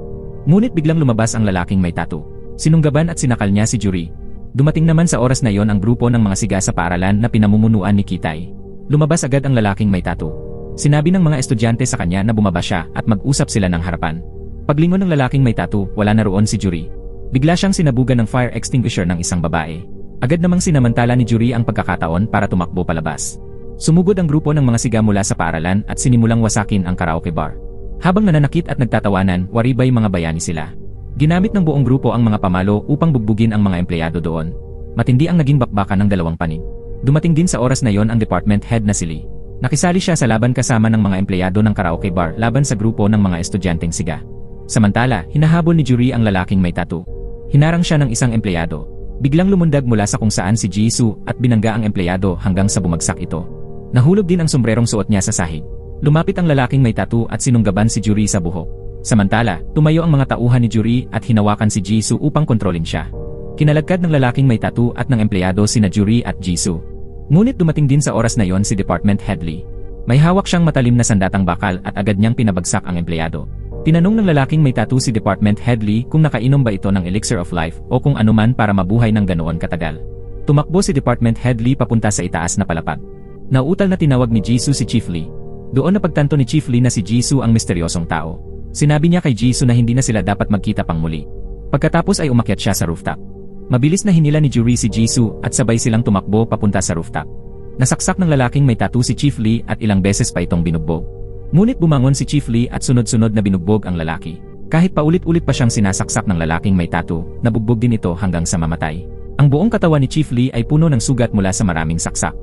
Ngunit biglang lumabas ang lalaking may tattoo. Sinunggaban at sinakal niya si Juri. Dumating naman sa oras na iyon ang grupo ng mga siga sa paaralan na pinamumunuan ni Kitay. Lumabas agad ang lalaking may tattoo. Sinabi ng mga estudyante sa kanya na bumaba siya at mag-usap sila ng harapan. Paglingon ng lalaking may tattoo, wala na roon si Juri. Bigla siyang sinabugan ng fire extinguisher ng isang babae. Agad namang sinamantala ni Juri ang pagkakataon para tumakbo palabas. Sumugod ang grupo ng mga siga mula sa paaralan at sinimulang wasakin ang karaoke bar. Habang nananakit at nagtatawanan, waribay mga bayani sila. Ginamit ng buong grupo ang mga pamalo upang bugbugin ang mga empleyado doon. Matindi ang naging bakbakan ng dalawang panig. Dumating din sa oras na yon ang department head na si Lee. Nakisali siya sa laban kasama ng mga empleyado ng karaoke bar laban sa grupo ng mga estudyanteng siga. Samantala, hinahabol ni Juri ang lalaking may tattoo. Hinarang siya ng isang empleyado. Biglang lumundag mula sa kung saan si Jisoo at binangga ang empleyado hanggang sa bumagsak ito. Nahulog din ang sombrerong suot niya sa sahig. Lumapit ang lalaking may tattoo at sinunggaban si Juri sa buhok. Samantala, tumayo ang mga tauhan ni Juri at hinawakan si Jisoo upang kontrolin siya. Kinalagkad ng lalaking may tattoo at ng empleyado sina Juri at Jisoo. Ngunit dumating din sa oras na yon si Department Head Lee. May hawak siyang matalim na sandatang bakal at agad niyang pinabagsak ang empleyado. Tinanong ng lalaking may tattoo si Department Head Lee kung nakainom ba ito ng Elixir of Life o kung anuman para mabuhay ng ganoon katagal. Tumakbo si Department Head Lee papunta sa itaas na palapag. Nauutal na tinawag ni Jisoo si Chief Lee. Doon napagtanto ni Chief Lee na si Jisoo ang misteryosong tao. Sinabi niya kay Jisoo na hindi na sila dapat magkita pang muli. Pagkatapos ay umakyat siya sa rooftop. Mabilis na hinila ni Juri si Jisoo at sabay silang tumakbo papunta sa rooftop. Nasaksak ng lalaking may tattoo si Chief Lee at ilang beses pa itong binugbog. Ngunit bumangon si Chief Lee at sunod-sunod na binugbog ang lalaki. Kahit paulit-ulit pa siyang sinasaksak ng lalaking may tattoo, nabugbog din ito hanggang sa mamatay. Ang buong katawan ni Chief Lee ay puno ng sugat mula sa maraming saksak.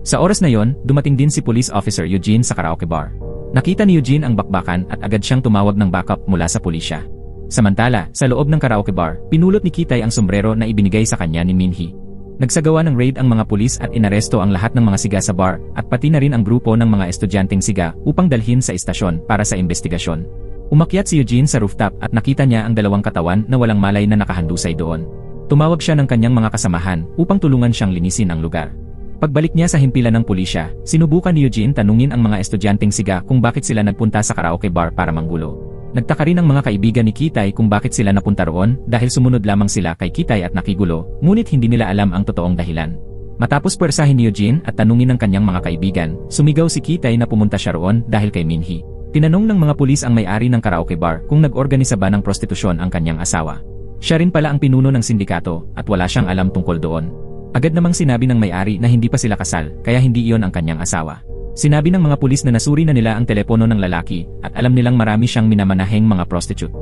Sa oras na yon, dumating din si Police Officer Eugene sa karaoke bar. Nakita ni Eugene ang bakbakan at agad siyang tumawag ng backup mula sa pulisya. Samantala, sa loob ng karaoke bar, pinulot ni Kitay ang sombrero na ibinigay sa kanya ni Minhee. Nagsagawa ng raid ang mga pulis at inaresto ang lahat ng mga siga sa bar at pati na rin ang grupo ng mga estudyanteng siga upang dalhin sa istasyon para sa investigasyon. Umakyat si Eugene sa rooftop at nakita niya ang dalawang katawan na walang malay na nakahandusay doon. Tumawag siya ng kanyang mga kasamahan upang tulungan siyang linisin ang lugar. Pagbalik niya sa himpilan ng pulisya, sinubukan ni Eugene tanungin ang mga estudyanteng siga kung bakit sila nagpunta sa karaoke bar para manggulo. Nagtaka rin ang mga kaibigan ni Kitay kung bakit sila napunta roon dahil sumunod lamang sila kay Kitay at nakigulo, ngunit hindi nila alam ang totoong dahilan. Matapos pwersahin ni Eugene at tanungin ng kanyang mga kaibigan, sumigaw si Kitay na pumunta siya roon dahil kay Minhee. Tinanong ng mga pulis ang may-ari ng karaoke bar kung nag-organisa ba ng prostitusyon ang kanyang asawa. Siya rin pala ang pinuno ng sindikato at wala siyang alam tungkol doon. Agad namang sinabi ng may-ari na hindi pa sila kasal, kaya hindi iyon ang kanyang asawa. Sinabi ng mga pulis na nasuri na nila ang telepono ng lalaki at alam nilang marami siyang minamanaheng mga prostitute.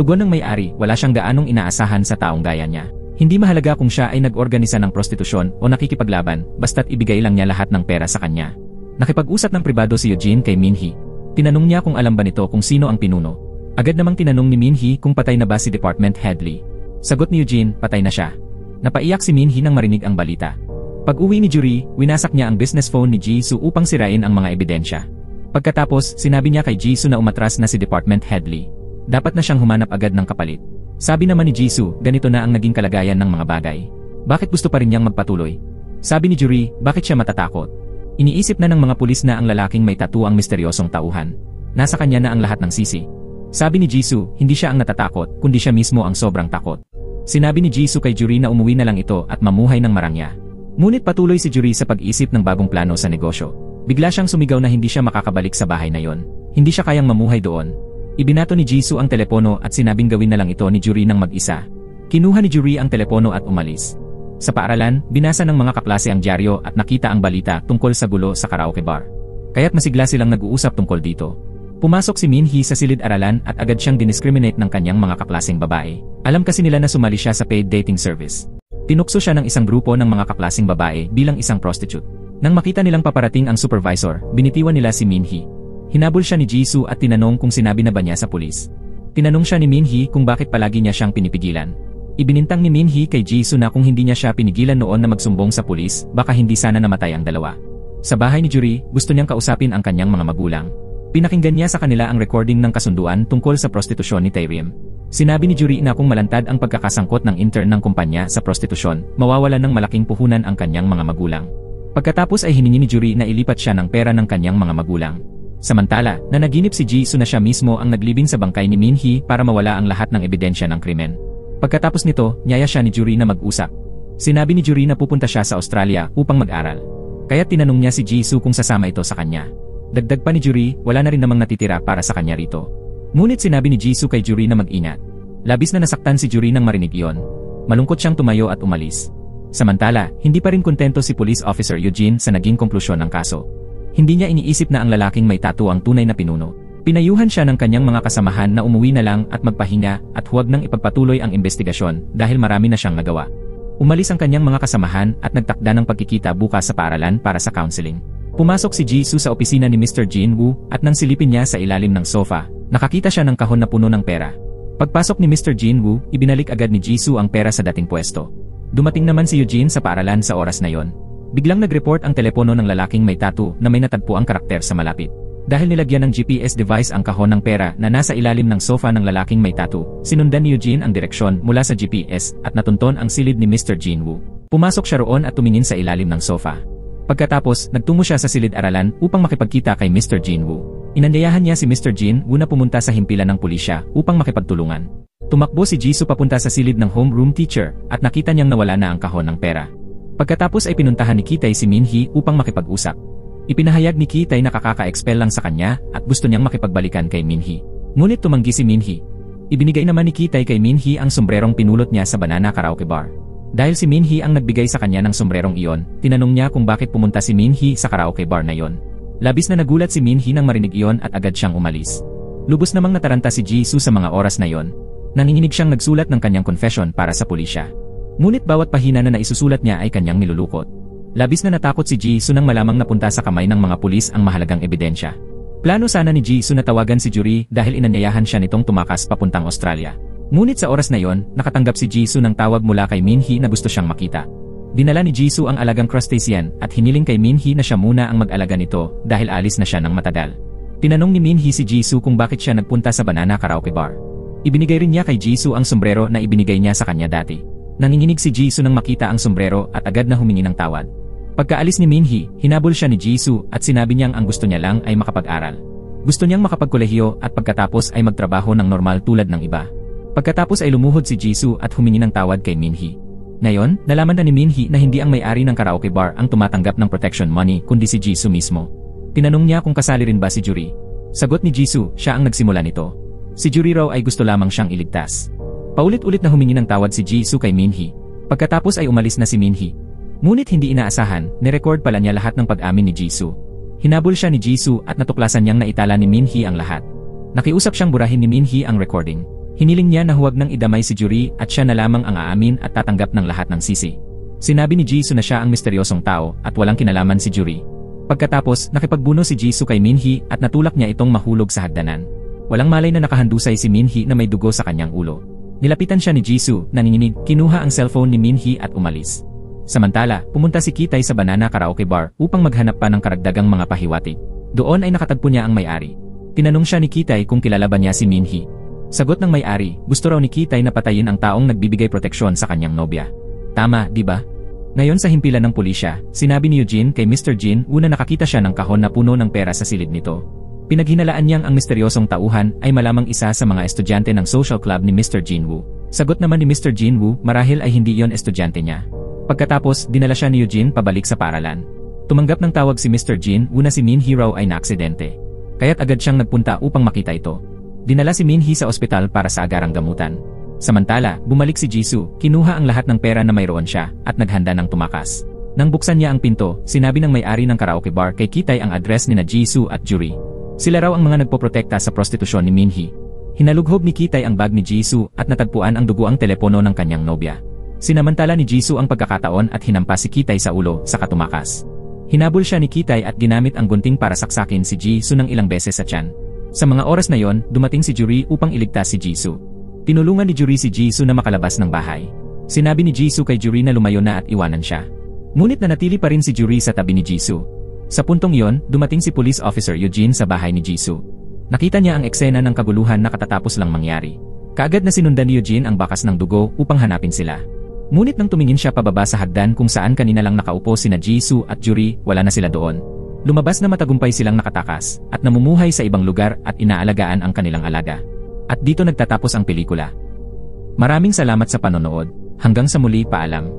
Tugon ng may-ari, wala siyang gaanong inaasahan sa taong gaya niya. Hindi mahalaga kung siya ay nag-organisa ng prostitusyon o nakikipaglaban, basta't ibigay lang niya lahat ng pera sa kanya. Nakipag-usap ng pribado si Eugene kay Minhee. Tinanong niya kung alam ba nito kung sino ang pinuno. Agad namang tinanong ni Minhee kung patay na ba si Department Head Lee. Sagot ni Eugene, patay na siya. Napaiyak si Minhee nang marinig ang balita. Pag-uwi ni Juri, winasak niya ang business phone ni Jisoo upang sirain ang mga ebidensya. Pagkatapos, sinabi niya kay Jisoo na umatras na si Department Head Lee. Dapat na siyang humanap agad ng kapalit. Sabi naman ni Jisoo, ganito na ang naging kalagayan ng mga bagay. Bakit gusto pa rin niyang magpatuloy? Sabi ni Juri, bakit siya matatakot? Iniisip na ng mga pulis na ang lalaking may tattoo ang misteryosong tauhan. Nasa kanya na ang lahat ng sisi. Sabi ni Jisoo, hindi siya ang natatakot, kundi siya mismo ang sobrang takot. Sinabi ni Jisoo kay Juri na umuwi na lang ito at mamuhay ng marangya. Ngunit patuloy si Juri sa pag-isip ng bagong plano sa negosyo. Bigla siyang sumigaw na hindi siya makakabalik sa bahay na yon. Hindi siya kayang mamuhay doon. Ibinato ni Jisoo ang telepono at sinabing gawin na lang ito ni Juri ng mag-isa. Kinuha ni Juri ang telepono at umalis. Sa paaralan, binasa ng mga kaklase ang dyaryo at nakita ang balita tungkol sa gulo sa karaoke bar. Kaya't masigla silang nag-uusap tungkol dito. Pumasok si Minhee sa silid-aralan at agad siyang diniscriminate ng kanyang mga kaklaseng babae. Alam kasi nila na sumali siya sa paid dating service. Tinukso siya ng isang grupo ng mga kaklaseng babae bilang isang prostitute. Nang makita nilang paparating ang supervisor, binitiwan nila si Minhee. Hinabol siya ni Jisoo at tinanong kung sinabi na ba niya sa pulis. Tinanong siya ni Minhee kung bakit palagi niya siyang pinipigilan. Ibinintang ni Minhee kay Jisoo na kung hindi niya siya pinigilan noon na magsumbong sa pulis, baka hindi sana namatay ang dalawa. Sa bahay ni Juri, gusto niyang kausapin ang kanyang mga magulang. Pinakinggan niya sa kanila ang recording ng kasunduan tungkol sa prostitusyon ni Taerim. Sinabi ni Juri na kung malantad ang pagkakasangkot ng intern ng kumpanya sa prostitusyon, mawawalan ng malaking puhunan ang kanyang mga magulang. Pagkatapos ay hiningi ni Juri na ilipat siya ng pera ng kanyang mga magulang. Samantala, nanaginip si Jisoo na siya mismo ang naglibing sa bangkay ni Minhee para mawala ang lahat ng ebidensya ng krimen. Pagkatapos nito, niyaya siya ni Juri na mag-usap. Sinabi ni Juri na pupunta siya sa Australia upang mag-aral. Kaya tinanong niya si Jisoo kung sasama ito sa kanya. Dagdag pa ni Juri, wala na rin namang natitira para sa kanya rito. Ngunit sinabi ni Jisoo kay Juri na mag-ingat. Labis na nasaktan si Juri nang marinig iyon. Malungkot siyang tumayo at umalis. Samantala, hindi pa rin kontento si Police Officer Eugene sa naging konklusyon ng kaso. Hindi niya iniisip na ang lalaking may tattoo ang tunay na pinuno. Pinayuhan siya ng kanyang mga kasamahan na umuwi na lang at magpahinga at huwag nang ipagpatuloy ang investigasyon dahil marami na siyang nagawa. Umalis ang kanyang mga kasamahan at nagtakda ng pagkikita bukas sa paaralan para sa counseling. Pumasok si Jisoo sa opisina ni Mr. Jin Woo at nang silipin niya sa ilalim ng sofa, nakakita siya ng kahon na puno ng pera. Pagpasok ni Mr. Jin Woo, ibinalik agad ni Jisoo ang pera sa dating pwesto. Dumating naman si Eugene sa paaralan sa oras na yon. Biglang nag-report ang telepono ng lalaking may tattoo na may natagpo ang karakter sa malapit. Dahil nilagyan ng GPS device ang kahon ng pera na nasa ilalim ng sofa ng lalaking may tattoo, sinundan ni Eugene ang direksyon mula sa GPS at natunton ang silid ni Mr. Jin Woo. Pumasok siya roon at tumingin sa ilalim ng sofa. Pagkatapos, nagtungo siya sa silid-aralan upang makipagkita kay Mr. Jin Woo. Inanyayahan niya si Mr. Jin Woo na pumunta sa himpilan ng pulisya upang makipagtulungan. Tumakbo si Jisoo papunta sa silid ng homeroom teacher at nakita niyang nawala na ang kahon ng pera. Pagkatapos ay pinuntahan ni Kitay si Minhee upang makipag-usap. Ipinahayag ni Kitay na kakaka-expel lang sa kanya at gusto niyang makipagbalikan kay Minhee. Ngunit tumanggi si Minhee. Ibinigay naman ni Kitay kay Minhee ang sombrerong pinulot niya sa Banana Karaoke Bar. Dahil si Minhee ang nagbigay sa kanya ng sombrerong iyon, tinanong niya kung bakit pumunta si Minhee sa karaoke bar na iyon. Labis na nagulat si Minhee nang marinig iyon at agad siyang umalis. Lubos namang nataranta si Jisoo sa mga oras na iyon. Nanginginig siyang nagsulat ng kanyang confession para sa pulisya. Ngunit bawat pahina na naisusulat niya ay kanyang nilulukot. Labis na natakot si Jisoo nang malamang napunta sa kamay ng mga pulis ang mahalagang ebidensya. Plano sana ni Jisoo na tawagan si Juri dahil inanyayahan siya nitong tumakas papuntang Australia. Ngunit sa oras na yon, nakatanggap si Jisoo ng tawag mula kay Minhee na gusto siyang makita. Dinala ni Jisoo ang alagang crustacean at hiniling kay Minhee na siya muna ang mag-alaga nito dahil alis na siya ng matagal. Tinanong ni Minhee si Jisoo kung bakit siya nagpunta sa Banana Karaoke Bar. Ibinigay rin niya kay Jisoo ang sombrero na ibinigay niya sa kanya dati. Nanginginig si Jisoo nang makita ang sombrero at agad na humingi ng tawad. Pagkaalis ni Minhee, hinabol siya ni Jisoo at sinabi niyang ang gusto niya lang ay makapag-aral. Gusto niyang makapagkolehiyo at pagkatapos ay magtrabaho ng normal tulad ng iba. Pagkatapos ay lumuhod si Jisoo at humingi ng tawad kay Minhee. Ngayon, nalaman na ni Minhee na hindi ang may-ari ng karaoke bar ang tumatanggap ng protection money kundi si Jisoo mismo. Tinanong niya kung kasali rin ba si Juri. Sagot ni Jisoo, siya ang nagsimula nito. Si Juri raw ay gusto lamang siyang iligtas. Paulit-ulit na humingi ng tawad si Jisoo kay Minhee. Pagkatapos ay umalis na si Minhee. Ngunit hindi inaasahan, nirecord pala niya lahat ng pag-amin ni Jisoo. Hinabol siya ni Jisoo at natuklasan niyang naitala ni Minhee ang lahat. Nakiusap siyang burahin ni Minhee ang recording. Hiniling niya na huwag nang idamay si Juri at siya na lamang ang aamin at tatanggap ng lahat ng sisi. Sinabi ni Jisoo na siya ang misteryosong tao at walang kinalaman si Juri. Pagkatapos, nakipagbuno si Jisoo kay Minhee at natulak niya itong mahulog sa hagdanan. Walang malay na nakahandusay si Minhee na may dugo sa kanyang ulo. Nilapitan siya ni Jisoo, nanginginig, kinuha ang cellphone ni Minhee at umalis. Samantala, pumunta si Kitay sa Banana Karaoke Bar upang maghanap pa ng karagdagang mga pahiwatig. Doon ay nakatagpo niya ang may-ari. Tinanong siya ni Kitay kung kilala ba niya si Minhee. Sagot ng may-ari, gusto raw ni Kitay na patayin ang taong nagbibigay proteksyon sa kanyang nobya. Tama, di ba? Ngayon sa himpilan ng pulisya, sinabi ni Eugene kay Mr. Jin una nakakita siya ng kahon na puno ng pera sa silid nito. Pinaghinalaan niyang ang misteryosong tauhan ay malamang isa sa mga estudyante ng social club ni Mr. Jinwoo. Sagot naman ni Mr. Jinwoo, marahil ay hindi yon estudyante niya. Pagkatapos, dinala siya ni Eugene pabalik sa paaralan. Tumanggap ng tawag si Mr. Jin, una si Minhee raw ay naaksidente. Kaya't agad siyang nagpunta upang makita ito. Dinala si Minhee sa ospital para sa agarang gamutan. Samantala, bumalik si Jisoo, kinuha ang lahat ng pera na mayroon siya, at naghanda ng tumakas. Nang buksan niya ang pinto, sinabi ng may-ari ng karaoke bar kay Kitay ang address ni na Jisoo at Juri. Sila raw ang mga nagpoprotekta sa prostitusyon ni Minhee. Hinalughog ni Kitay ang bag ni Jisoo at natagpuan ang duguang telepono ng kanyang nobya. Sinamantala ni Jisoo ang pagkakataon at hinampas si Kitay sa ulo, saka tumakas. Hinabol siya ni Kitay at ginamit ang gunting para saksakin si Jisoo ng ilang beses sa tiyan. Sa mga oras na yon, dumating si Juri upang iligtas si Jisoo. Tinulungan ni Juri si Jisoo na makalabas ng bahay. Sinabi ni Jisoo kay Juri na lumayo na at iwanan siya. Ngunit nanatili pa rin si Juri sa tabi ni Jisoo. Sa puntong yon, dumating si Police Officer Eugene sa bahay ni Jisoo. Nakita niya ang eksena ng kaguluhan na katatapos lang mangyari. Kaagad na sinundan ni Eugene ang bakas ng dugo upang hanapin sila. Ngunit nang tumingin siya pababa sa hagdan kung saan kanina lang nakaupo sina Jisoo at Juri, wala na sila doon. Lumabas na matagumpay silang nakatakas at namumuhay sa ibang lugar at inaalagaan ang kanilang alaga. At dito nagtatapos ang pelikula. Maraming salamat sa panonood. Hanggang sa muli, paalam.